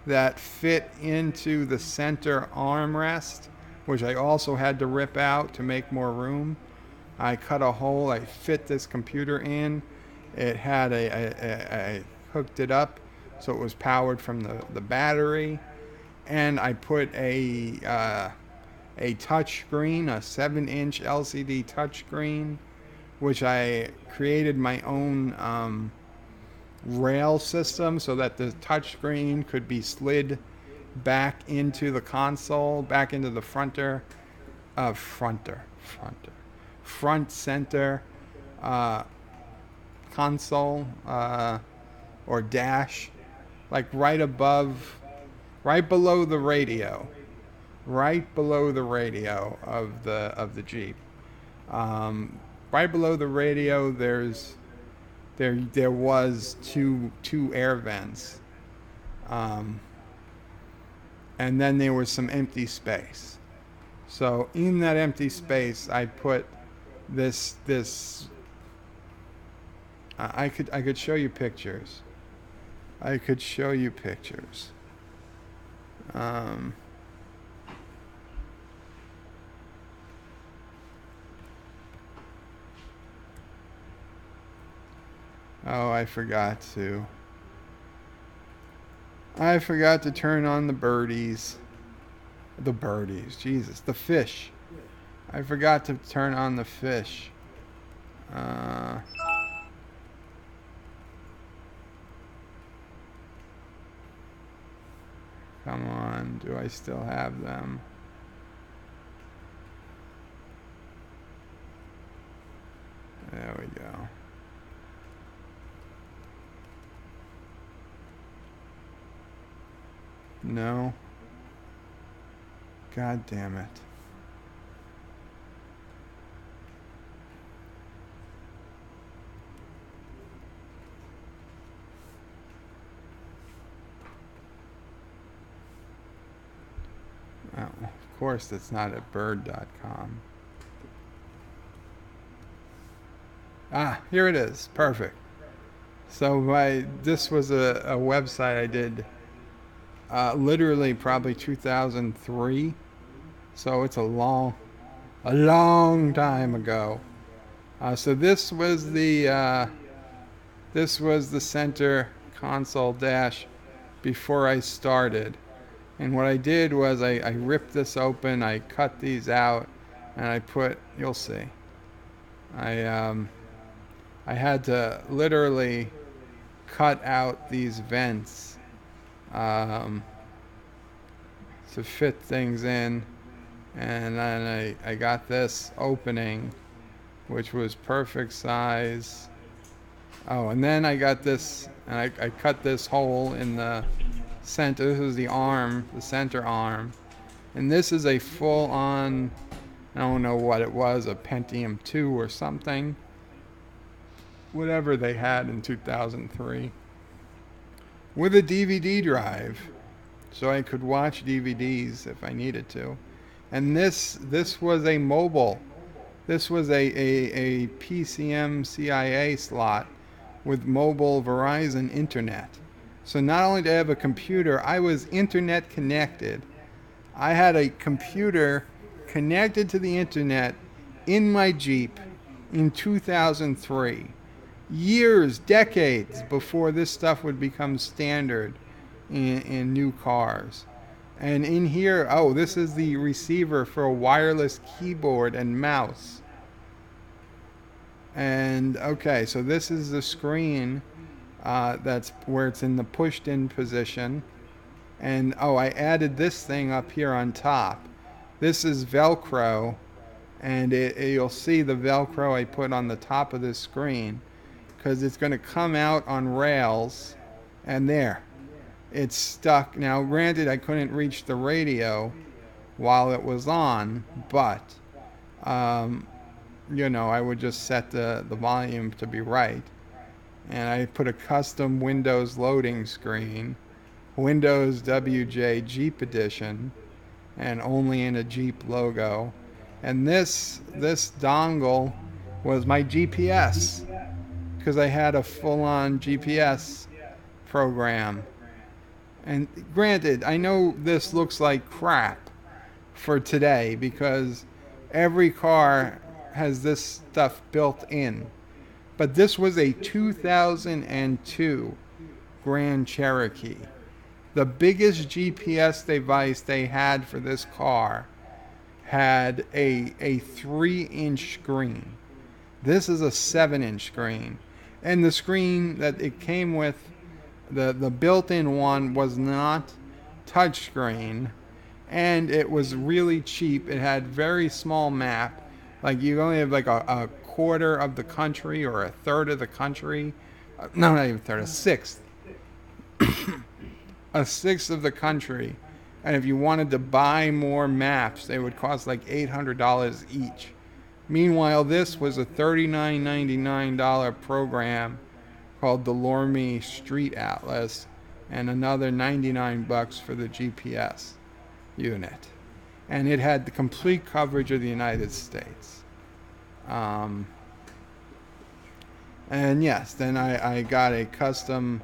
that fit into the center armrest, which I also had to rip out to make more room. I cut a hole. I fit this computer in. It had I hooked it up so it was powered from the battery, and I put a touch screen, a 7-inch LCD touch screen, which I created my own rail system so that the touch screen could be slid back into the console, back into the front center console or dash, like right below the radio of the Jeep. Right below the radio, there was two air vents, and then there was some empty space. So in that empty space, I put this. I could show you pictures. Oh, I forgot to turn on the birdies. Jesus, the fish. I forgot to turn on the fish. Come on, do I still have them? There we go. No. God damn it. Oh, of course it's not at bird.com. Ah, here it is. Perfect. So this was a website I did literally probably 2003. So it's a long time ago. So this was the center console dash before I started. And what I did was I ripped this open, I cut these out, and I put, you'll see. I had to literally cut out these vents to fit things in. And then I got this opening, which was perfect size. Oh, and then I got this, and I cut this hole in the center. This is the arm, the center arm. And this is a full-on, I don't know what it was, a Pentium 2 or something. Whatever they had in 2003. With a DVD drive. So I could watch DVDs if I needed to. And this was a mobile. This was a PCM CIA slot with mobile Verizon internet. So not only did I have a computer, I was internet connected. I had a computer connected to the internet in my Jeep in 2003. Years, decades before this stuff would become standard in new cars. And in here, oh, this is the receiver for a wireless keyboard and mouse. And okay, so this is the screen that's where it's in the pushed in position. And oh, I added this thing up here on top. This is Velcro, and you'll see the Velcro I put on the top of this screen, because it's going to come out on rails, and there. It's stuck. Now, granted, I couldn't reach the radio while it was on, but, you know, I would just set the volume to be right. And I put a custom Windows loading screen, Windows WJ Jeep Edition, and only in a Jeep logo. And this dongle was my GPS, because I had a full-on GPS program. And granted, I know this looks like crap for today because every car has this stuff built in. But this was a 2002 Grand Cherokee. The biggest GPS device they had for this car had a 3-inch screen. This is a 7-inch screen. And the screen that it came with, the built-in one, was not touchscreen, and it was really cheap. It had very small map, like you only have like a quarter of the country or a third of the country. No, not even a third, a sixth. A sixth of the country. And if you wanted to buy more maps, they would cost like $800 each. Meanwhile, this was a $39.99 program called the Lorme Street Atlas, and another $99 for the GPS unit. And it had the complete coverage of the United States. And yes, then I got a custom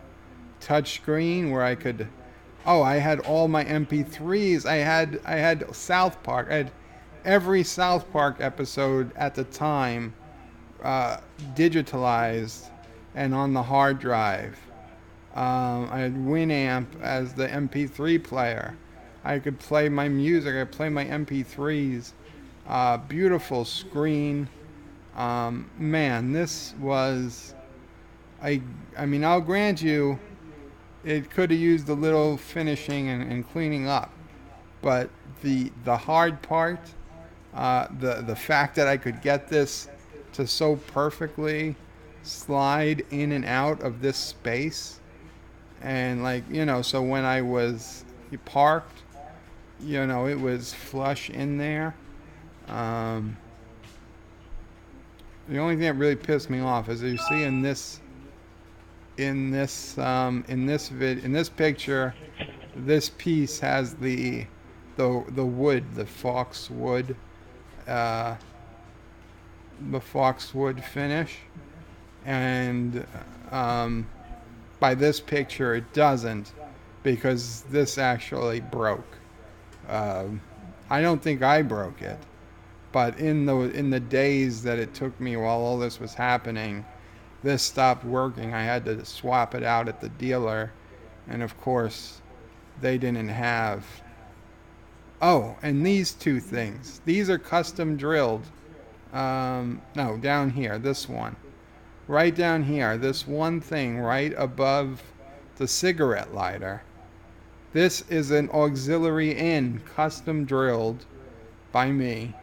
touchscreen where I could, I had all my MP3s. I had South Park. I had every South Park episode at the time digitalized and on the hard drive. I had Winamp as the MP3 player. I could play my music. I could play my MP3s. Beautiful screen. Man, this was... I mean, I'll grant you, it could have used a little finishing and cleaning up. But the hard part, the fact that I could get this to so perfectly slide in and out of this space, and like, you know, so when I was parked, you know, it was flush in there. The only thing that really pissed me off is, you see in this picture, this piece has the wood, the foxwood, finish, and by this picture it doesn't, because this actually broke. I don't think I broke it, but in the days that it took me while all this was happening, this stopped working. I had to swap it out at the dealer, and of course they didn't have Oh, and these two things. These are custom drilled. No, down here, this one. Right down here, this one thing right above the cigarette lighter. This is an auxiliary in, custom drilled by me.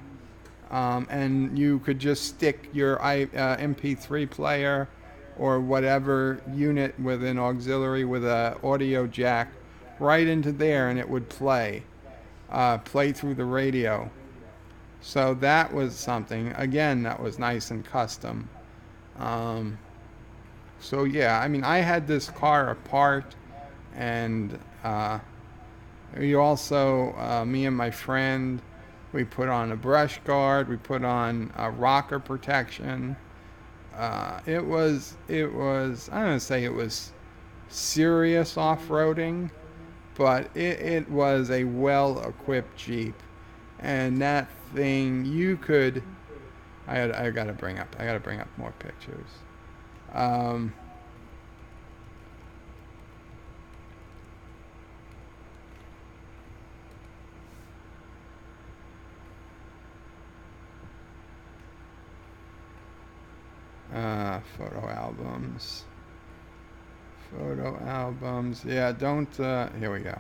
And you could just stick your MP3 player or whatever unit with an auxiliary with a audio jack right into there, and it would play through the radio. So that was something. Again, that was nice and custom. So yeah, I mean, I had this car apart, and we also, me and my friend, we put on a brush guard, we put on a rocker protection. It was, I don't want to say it was serious off-roading, but it was a well-equipped Jeep. And that thing, you could, I gotta bring up more pictures. Photo albums. Yeah, don't, here we go.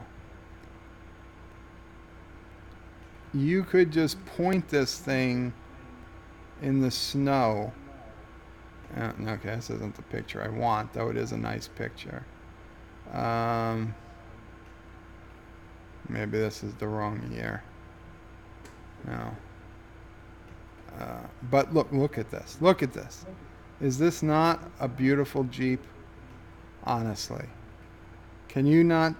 You could just point this thing in the snow. Okay, this isn't the picture I want, though it is a nice picture. Maybe this is the wrong year. No. But look at this. Look at this. Is this not a beautiful Jeep? Honestly. Can you not,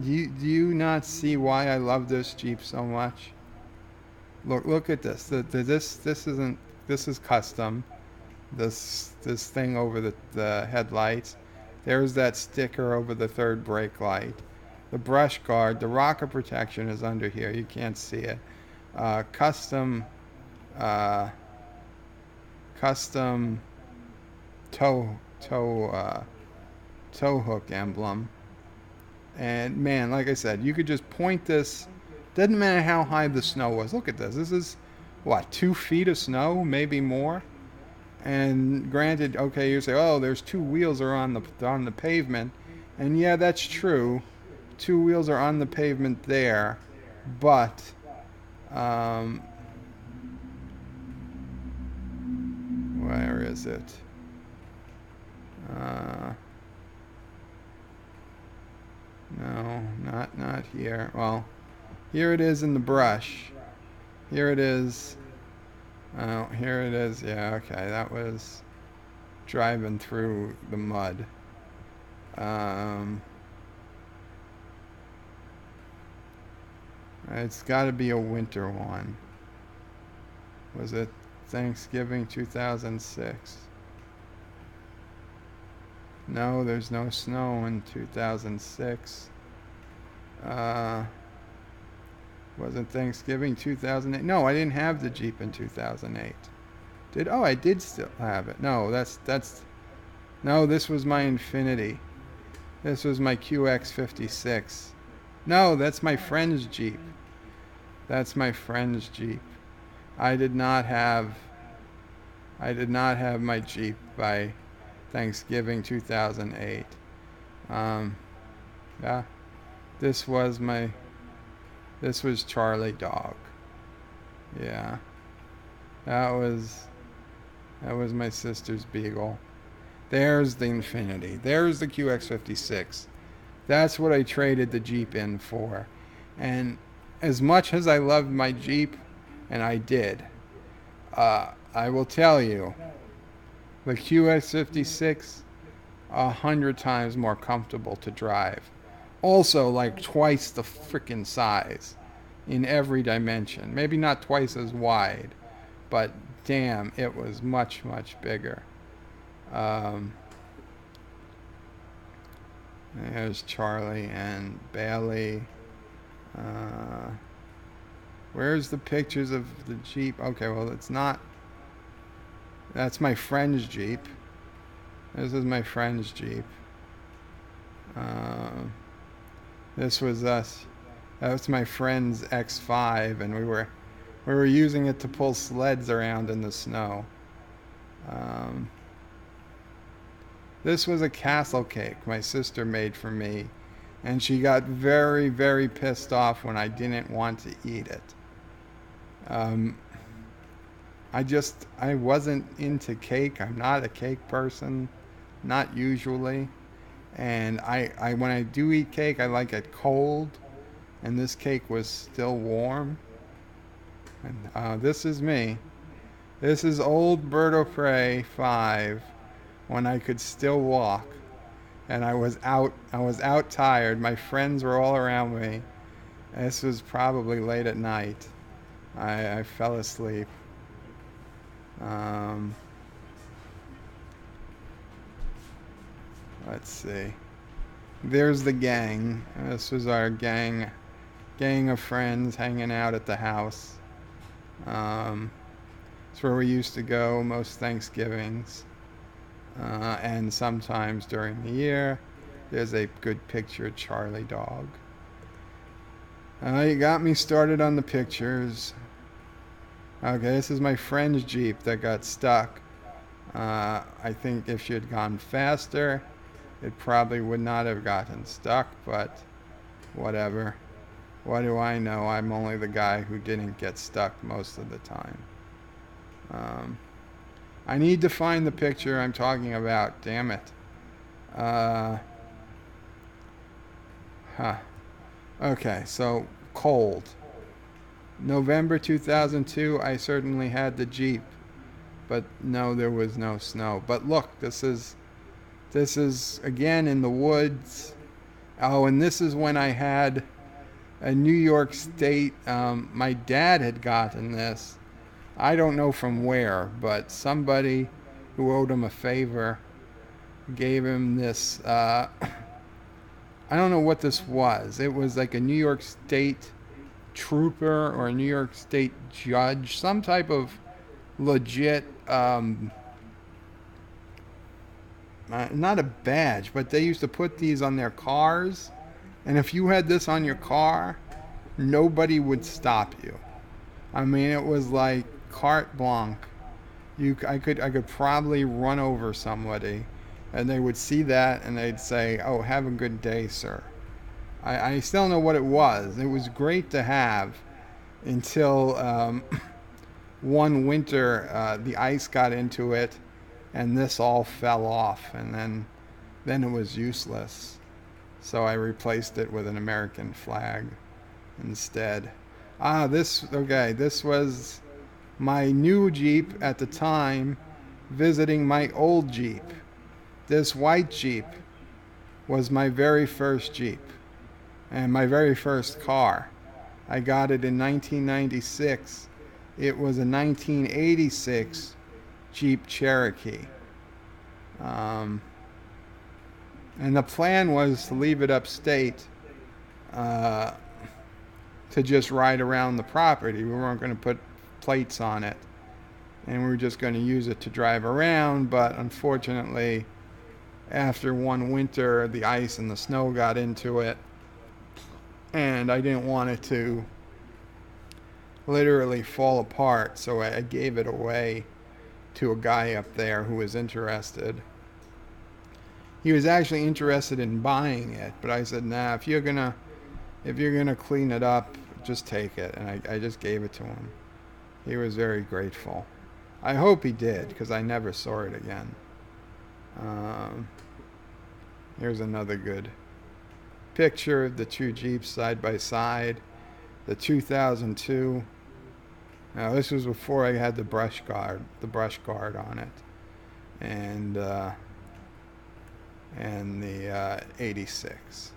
do you not see why I love this Jeep so much? Look at this. This is custom. This thing over the headlights. There's that sticker over the third brake light. The brush guard, the rocker protection is under here. You can't see it. Custom tow hook emblem. And man, like I said, you could just point this. Doesn't matter how high the snow was. Look at this. This is what, 2 feet of snow, maybe more. And granted, okay, you say, oh, there's 2 wheels are on the pavement, and yeah, that's true. 2 wheels are on the pavement there, but where is it? No, not here. Well, here it is in the brush. Here it is. Oh, here it is. Yeah, okay. That was driving through the mud. It's got to be a winter one. Was it Thanksgiving 2006? No, there's no snow in 2006. Wasn't Thanksgiving 2008? No, I didn't have the Jeep in 2008. I did still have it. No, no, this was my Infiniti. This was my QX56. No, that's my friend's Jeep. That's my friend's Jeep. I did not have my Jeep by Thanksgiving 2008. Yeah, this was Charlie Dog. Yeah, that was my sister's Beagle. There's the Infiniti. There's the QX56. That's what I traded the Jeep in for. And as much as I loved my Jeep, and I did, I will tell you, the QX56, 100 times more comfortable to drive. Also, like twice the freaking size in every dimension. Maybe not twice as wide, but damn, it was much, much bigger. There's Charlie and Bailey. Where's the pictures of the Jeep? Okay, well, it's not. That's my friend's Jeep. This is my friend's Jeep. This was us. That was my friend's X5, and we were using it to pull sleds around in the snow. This was a castle cake my sister made for me, and she got very, very pissed off when I didn't want to eat it. I wasn't into cake. I'm not a cake person, not usually. And when I do eat cake, I like it cold, and this cake was still warm. And this is me. This is old Berto Prey 5 when I could still walk, and I was out tired. My friends were all around me. This was probably late at night. I fell asleep. Let's see. There's the gang. This was our gang of friends hanging out at the house. It's where we used to go most Thanksgivings, and sometimes during the year. There's a good picture of Charlie Dog. You got me started on the pictures. Okay, this is my friend's Jeep that got stuck. I think if she had gone faster, it probably would not have gotten stuck, but whatever. What do I know? I'm only the guy who didn't get stuck most of the time. I need to find the picture I'm talking about. Damn it. Okay, so cold. November 2002, I certainly had the Jeep, but no, there was no snow. But look, this is again in the woods. Oh, and this is when I had a New York State. My dad had gotten this. I don't know from where, but somebody who owed him a favor gave him this. I don't know what this was. It was like a New York State trooper or a New York State judge, some type of legit, not a badge, but they used to put these on their cars, and if you had this on your car, nobody would stop you. I mean, it was like carte blanche. I could probably run over somebody, and they would see that and they'd say, "Oh, have a good day, sir." I still don't know what it was. It was great to have until one winter the ice got into it and this all fell off, and then it was useless. So I replaced it with an American flag instead. This was my new Jeep at the time visiting my old Jeep. This white Jeep was my very first Jeep and my very first car. I got it in 1996. It was a 1986 Jeep Cherokee. And the plan was to leave it upstate to just ride around the property. We weren't going to put plates on it, and we were just going to use it to drive around. But unfortunately, after one winter, the ice and the snow got into it, and I didn't want it to literally fall apart, so I gave it away to a guy up there who was interested. He was actually interested in buying it, but I said, "Nah, if you're gonna clean it up, just take it." And I just gave it to him. He was very grateful. I hope he did, because I never saw it again. Here's another good picture of the two Jeeps side by side. The 2002. Now this was before I had the brush guard on it, and the 86.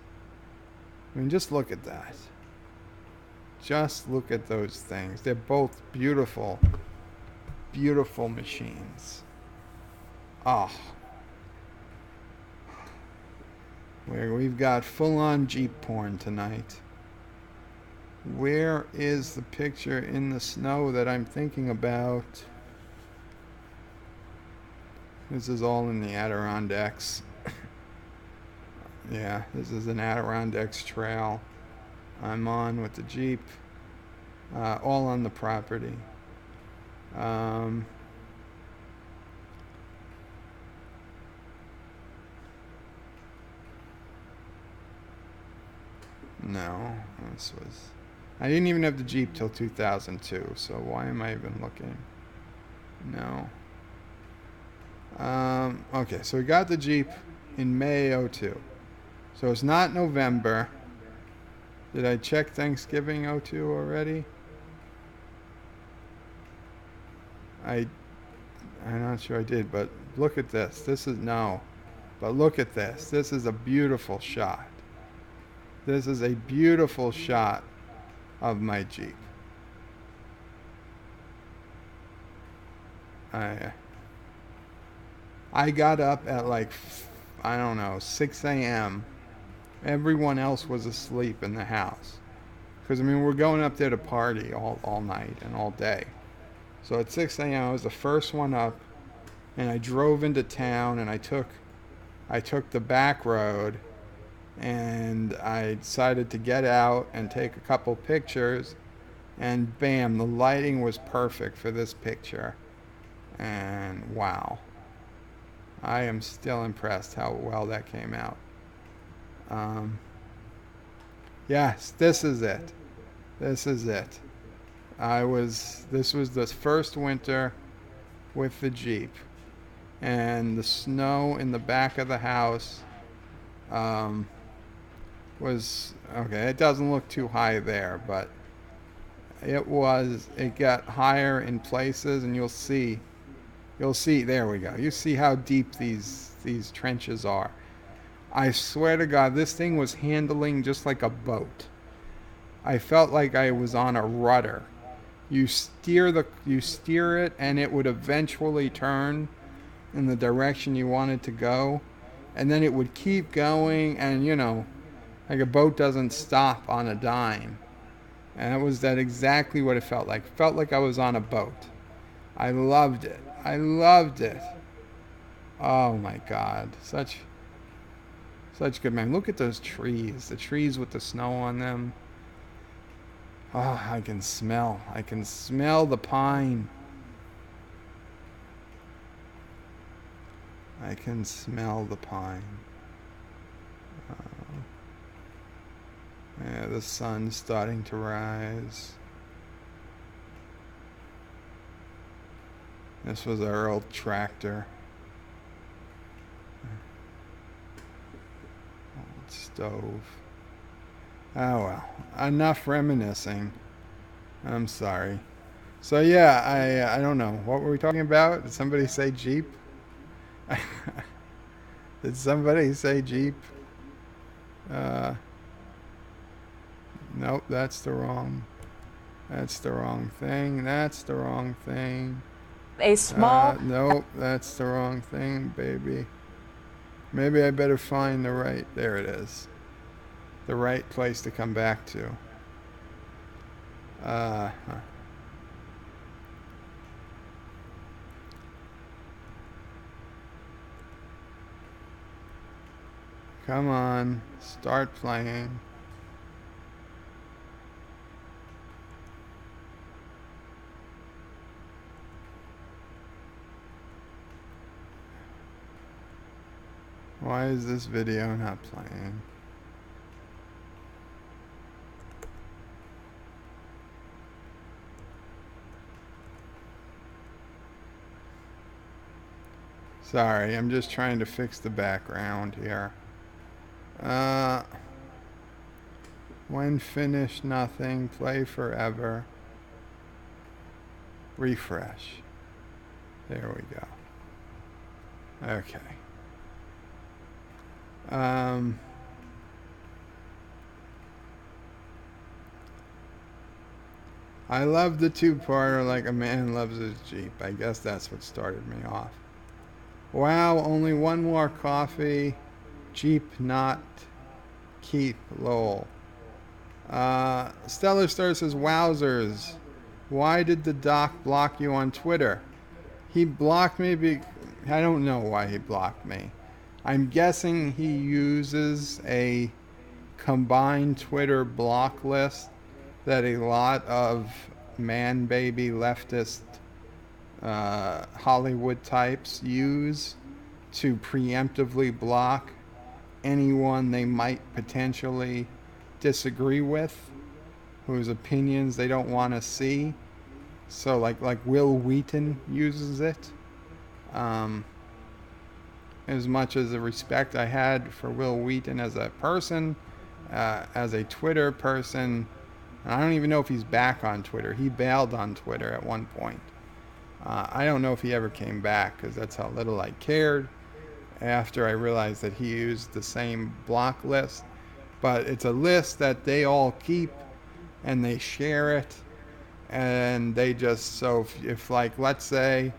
I mean, just look at that. Just look at those things. They're both beautiful, beautiful machines. We've got full-on Jeep porn tonight. Where is the picture in the snow that I'm thinking about? This is all in the Adirondacks. Yeah, this is an Adirondacks trail. I'm on with the Jeep. All on the property. No, this was... I didn't even have the Jeep till 2002, so why am I even looking? No. Okay, so we got the Jeep in May '02. So it's not November. Did I check Thanksgiving '02 already? I'm not sure I did, but look at this. This is... No. But look at this. This is a beautiful shot. This is a beautiful shot of my Jeep. I got up at like, I don't know, 6 a.m. Everyone else was asleep in the house. Because, I mean, we're going up there to party all night and all day. So at 6 a.m. I was the first one up, and I drove into town, and I took the back road, and I decided to get out and take a couple pictures, and bam, the lighting was perfect for this picture. And wow, I am still impressed how well that came out. Yes, this is it. This is it. This was the first winter with the Jeep, and the snow in the back of the house was, okay, it doesn't look too high there, but it got higher in places, and you'll see, there we go. You see how deep these trenches are. I swear to God, this thing was handling just like a boat. I felt like I was on a rudder. You steer it, and it would eventually turn in the direction you wanted to go, and then it would keep going, and like a boat doesn't stop on a dime. And that exactly what it felt like. It felt like I was on a boat. I loved it. I loved it. Oh my God, such good, man. Look at those trees. The trees with the snow on them. Oh, I can smell the pine. I can smell the pine. Yeah, the sun's starting to rise. This was our old tractor. Old stove. Oh well, enough reminiscing. I'm sorry. So yeah, I don't know. What were we talking about? Did somebody say Jeep? Did somebody say Jeep? Nope, that's the wrong thing. That's the wrong thing. A small... Nope, that's the wrong thing, baby. Maybe I better find the right... There it is. The right place to come back to. Come on, start playing. Why is this video not playing? Sorry, I'm just trying to fix the background here. When finished, nothing. Play forever. Refresh. There we go. Okay. I love the two-parter like a man loves his Jeep. I guess that's what started me off. Wow, only one more coffee. Jeep not keep, lol. Stellar Star says, wowzers. Why did the doc block you on Twitter? He blocked me I don't know why he blocked me. I'm guessing he uses a combined Twitter block list that a lot of man-baby leftist Hollywood types use to preemptively block anyone they might potentially disagree with, whose opinions they don't want to see. So like Will Wheaton uses it. As much as the respect I had for Will Wheaton as a person, as a Twitter person, and I don't even know if he's back on Twitter. He bailed on Twitter at one point. I don't know if he ever came back, because that's how little I cared after I realized that he used the same block list. But it's a list that they all keep, and they share it, and they just, so if like, let's say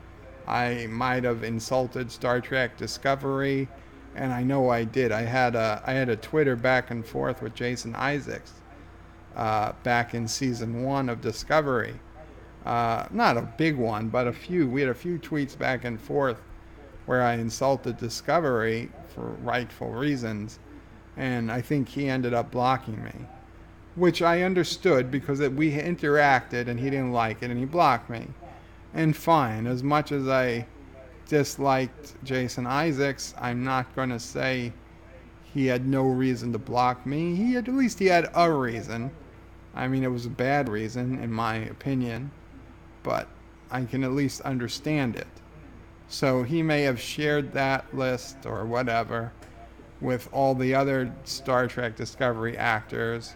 I might have insulted Star Trek Discovery, and I know I did. I had a Twitter back and forth with Jason Isaacs back in season 1 of Discovery. Not a big one, but a few. We had a few tweets back and forth where I insulted Discovery for rightful reasons, and I think he ended up blocking me, which I understood because we interacted and he didn't like it and he blocked me. And fine, as much as I disliked Jason Isaacs, I'm not going to say he had no reason to block me. At least he had a reason. I mean, it was a bad reason, in my opinion, but I can at least understand it. So he may have shared that list or whatever with all the other Star Trek Discovery actors,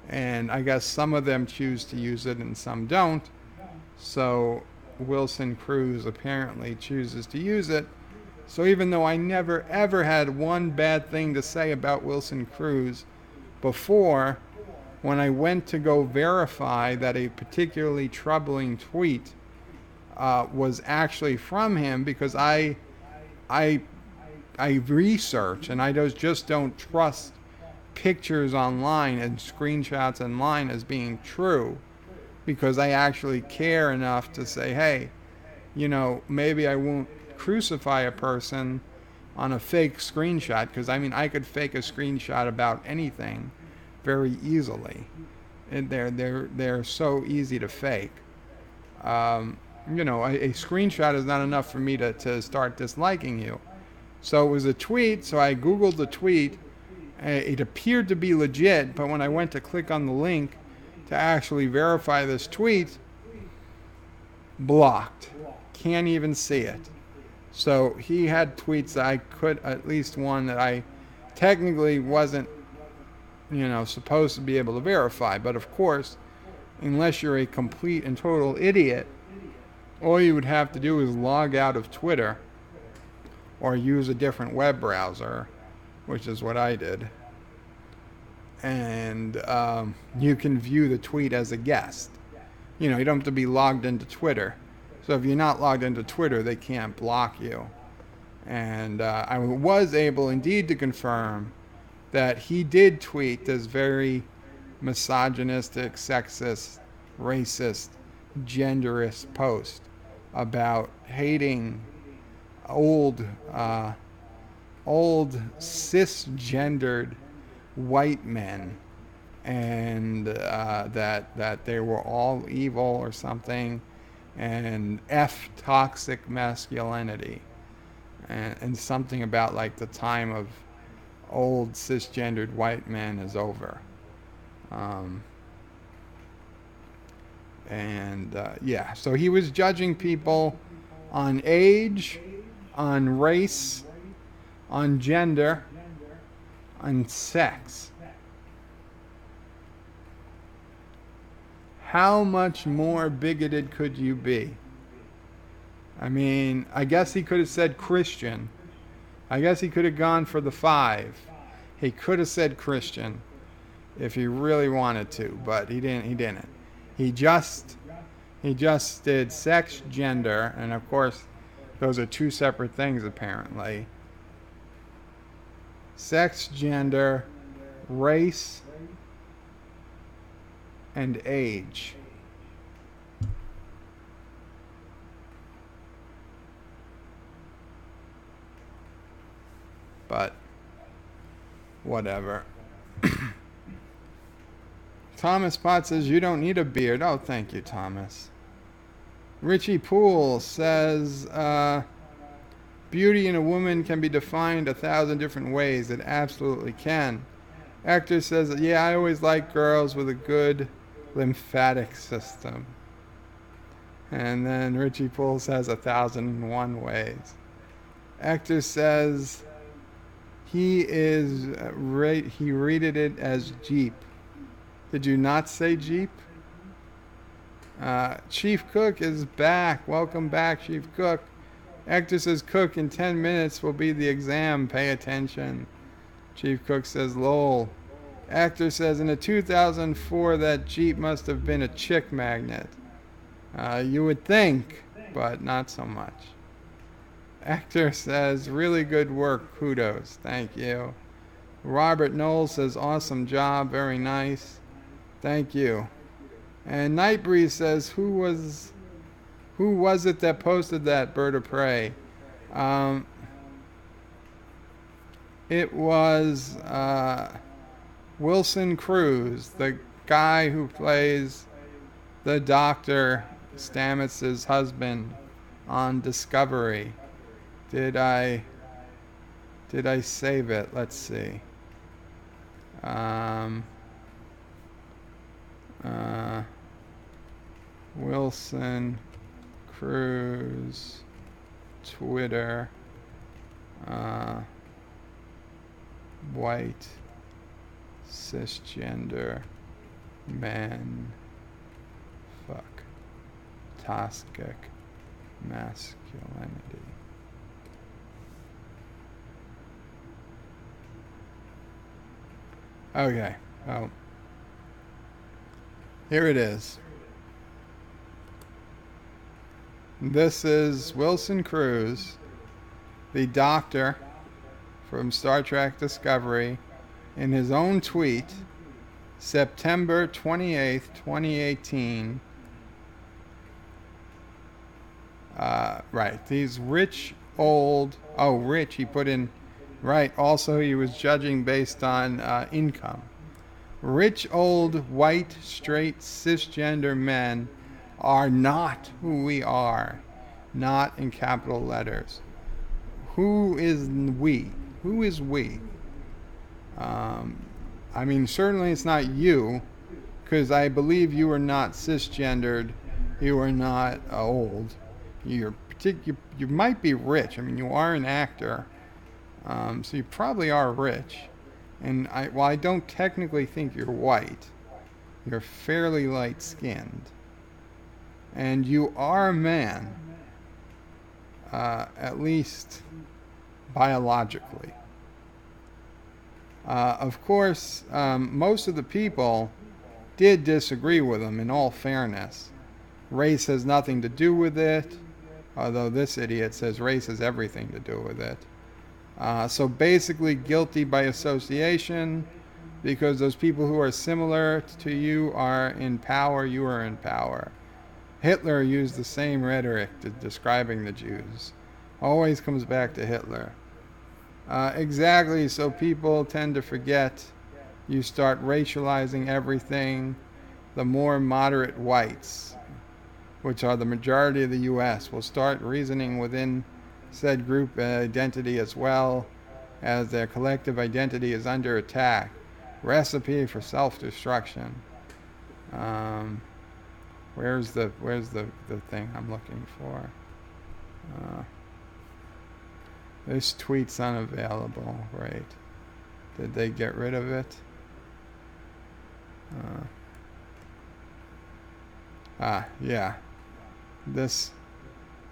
and I guess some of them choose to use it and some don't. So Wilson Cruz apparently chooses to use it. So even though I never ever had one bad thing to say about Wilson Cruz before, when I went to go verify that a particularly troubling tweet was actually from him, because I research and I just don't trust pictures online and screenshots online as being true, because I actually care enough to say, hey, maybe I won't crucify a person on a fake screenshot, because I mean, I could fake a screenshot about anything very easily, and they're so easy to fake. A screenshot is not enough for me to start disliking you. So it was a tweet, so I googled the tweet. It appeared to be legit, but when I went to click on the link to actually verify this tweet, blocked. Can't even see it. So he had tweets that I could, at least one that I technically wasn't, supposed to be able to verify. But of course, unless you're a complete and total idiot, all you would have to do is log out of Twitter or use a different web browser, which is what I did. And you can view the tweet as a guest. You don't have to be logged into Twitter. So if you're not logged into Twitter, they can't block you. And I was able indeed to confirm that he did tweet this very misogynistic, sexist, racist, genderist post about hating old cisgendered white men, and that they were all evil or something, and F toxic masculinity, and something about like the time of old cisgendered white men is over. So he was judging people on age, on race, on gender, on sex. How much more bigoted could you be? I mean, I guess he could have said Christian. I guess he could have gone for the 5. He could have said Christian if he really wanted to, but he didn't. He just did sex, gender, and of course those are two separate things apparently. Sex, gender, race, and age. But whatever. Thomas Potts says, you don't need a beard. Oh, thank you, Thomas. Richie Poole says, beauty in a woman can be defined 1,000 different ways. It absolutely can. Hector says, yeah, I always like girls with a good lymphatic system. And then Richie Poole says 1,001 ways. Hector says he read it as Jeep. Did you not say Jeep? Chief Cook is back. Welcome back, Chief Cook. Hector says, Cook, in 10 minutes will be the exam. Pay attention. Chief Cook says, lol. Hector says, in a 2004, that Jeep must have been a chick magnet. You would think, but not so much. Hector says, really good work. Kudos. Thank you. Robert Knowles says, awesome job. Very nice. Thank you. And Nightbreeze says, who was it that posted that Bird of Prey? It was Wilson Cruz, the guy who plays the Dr. Stamets' husband on Discovery. Did I save it? Let's see. Wilson Cruz Twitter, white cisgender man, toxic masculinity. Okay, well, here it is. This is Wilson Cruz, the Doctor from Star Trek Discovery, in his own tweet, September 28th, 2018. Right, these rich, old, rich, he put in, right, also he was judging based on income. Rich, old, white, straight, cisgender men are not who we are. Not in capital letters. Who is we? Who is we? I mean, certainly it's not you, because I believe you are not cisgendered. You are not old. You might be rich. I mean, you are an actor, so you probably are rich. And while I don't technically think you're white, you're fairly light-skinned. And you are a man, at least biologically. Of course, most of the people did disagree with him, in all fairness. Race has nothing to do with it, although this idiot says race has everything to do with it. So basically guilty by association, because those people who are similar to you are in power, you are in power. Hitler used the same rhetoric to describing the Jews. Always comes back to Hitler. Exactly, so people tend to forget. You start racializing everything. The more moderate whites, which are the majority of the U.S., will start reasoning within said group identity as well, as their collective identity is under attack. Recipe for self-destruction. Where's the thing I'm looking for? This tweet's unavailable. Right. Did they get rid of it? Yeah. This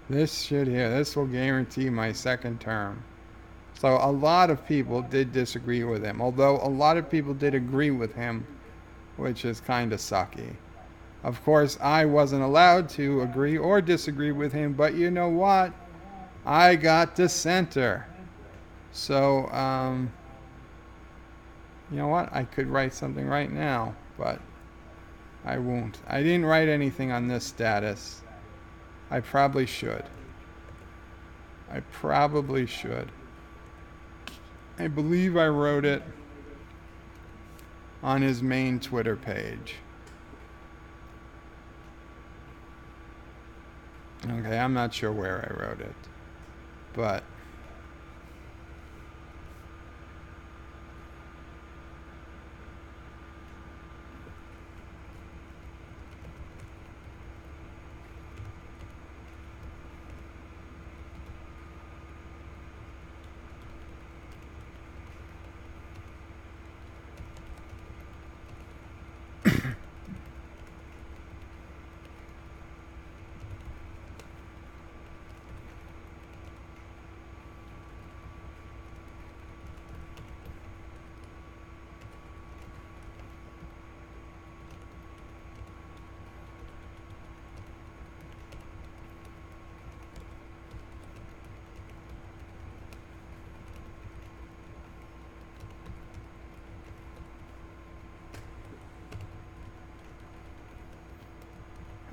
shit here. This will guarantee my second term. So a lot of people did disagree with him, although a lot of people did agree with him, which is kind of sucky. Of course, I wasn't allowed to agree or disagree with him, but you know what? I got dissenter. So, you know what? I could write something right now, but I won't. I didn't write anything on this status. I probably should. I believe I wrote it on his main Twitter page. Okay, I'm not sure where I wrote it, but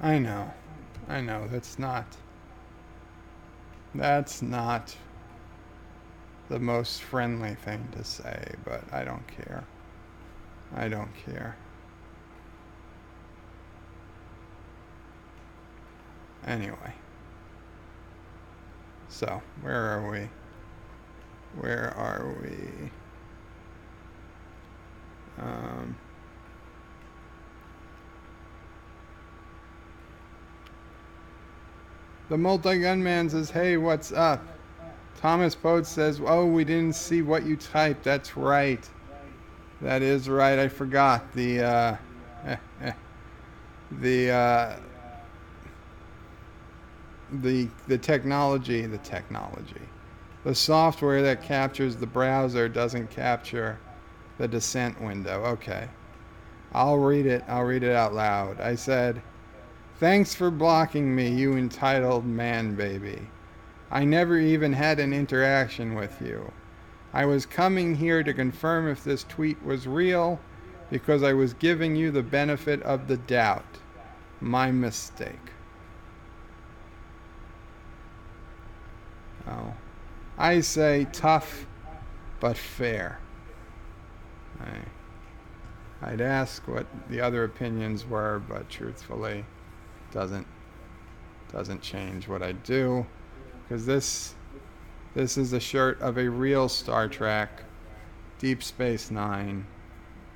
I know, that's not the most friendly thing to say, but I don't care. I don't care. Anyway. So, where are we? Where are we? The multi-gunman says, hey, what's up? Thomas Pote says, oh, we didn't see what you typed. That's right. That is right. I forgot. The technology. The software that captures the browser doesn't capture the descent window. Okay. I'll read it out loud. I said, thanks for blocking me, you entitled man baby. I never even had an interaction with you. I was coming here to confirm if this tweet was real because I was giving you the benefit of the doubt. My mistake. Oh. I say tough but fair. I'd ask what the other opinions were, but truthfully doesn't change what I do, because this is a shirt of a real Star Trek, Deep Space Nine,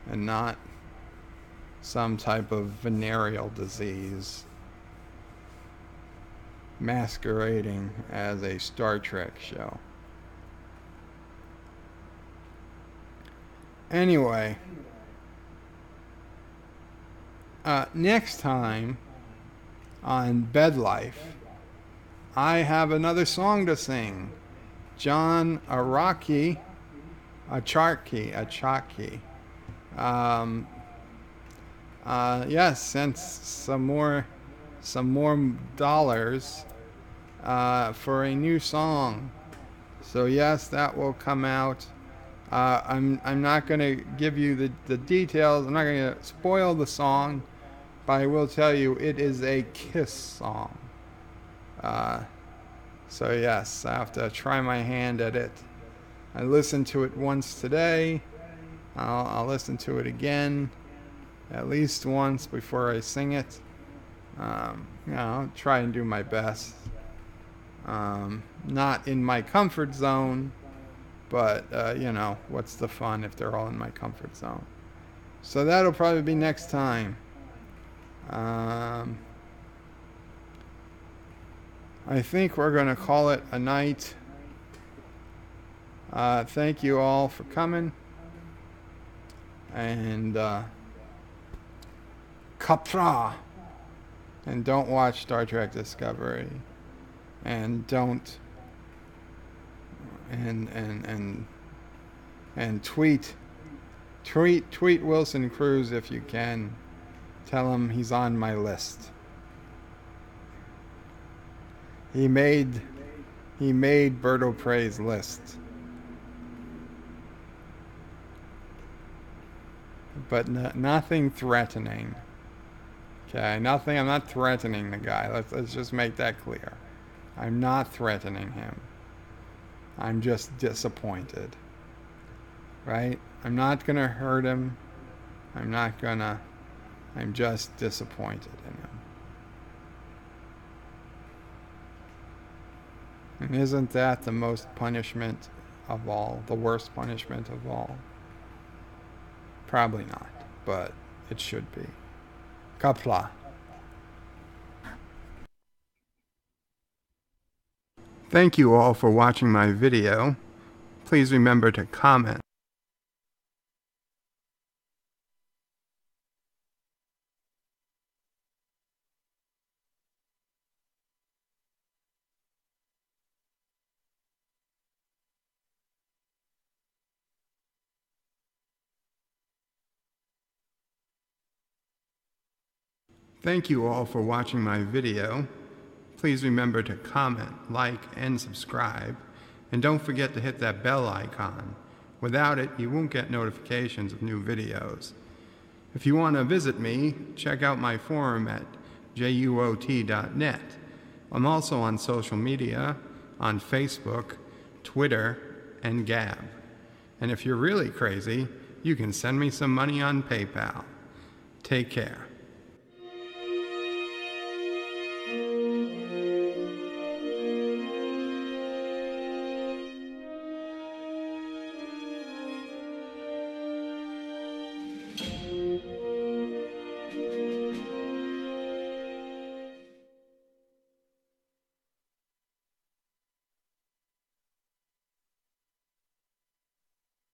and not some type of venereal disease masquerading as a Star Trek show. Anyway, next time on Bed Life, I have another song to sing. John Araki. Yes, sent some more dollars for a new song. So yes, that will come out. I'm not going to give you the details. I'm not going to spoil the song, but I will tell you it is a Kiss song. So yes, I have to try my hand at it. I listened to it once today. I'll listen to it again at least once before I sing it. I'll try and do my best. Not in my comfort zone, but what's the fun if they're all in my comfort zone? So that'll probably be next time. I think we're going to call it a night. Thank you all for coming. And Qapla. And don't watch Star Trek Discovery. And don't. And tweet Wilson Cruz if you can. Tell him he's on my list. He made Berto Pre's list. But nothing threatening. Okay, nothing. I'm not threatening the guy. Let's just make that clear. I'm not threatening him. I'm just disappointed. Right? I'm not going to hurt him. I'm just disappointed in him. And isn't that the most punishment of all? The worst punishment of all? Probably not, but it should be. Qapla. Thank you all for watching my video. Please remember to comment. Thank you all for watching my video. Please remember to comment, like, and subscribe. And don't forget to hit that bell icon. Without it, you won't get notifications of new videos. If you want to visit me, check out my forum at juot.net. I'm also on social media, on Facebook, Twitter, and Gab. And if you're really crazy, you can send me some money on PayPal. Take care.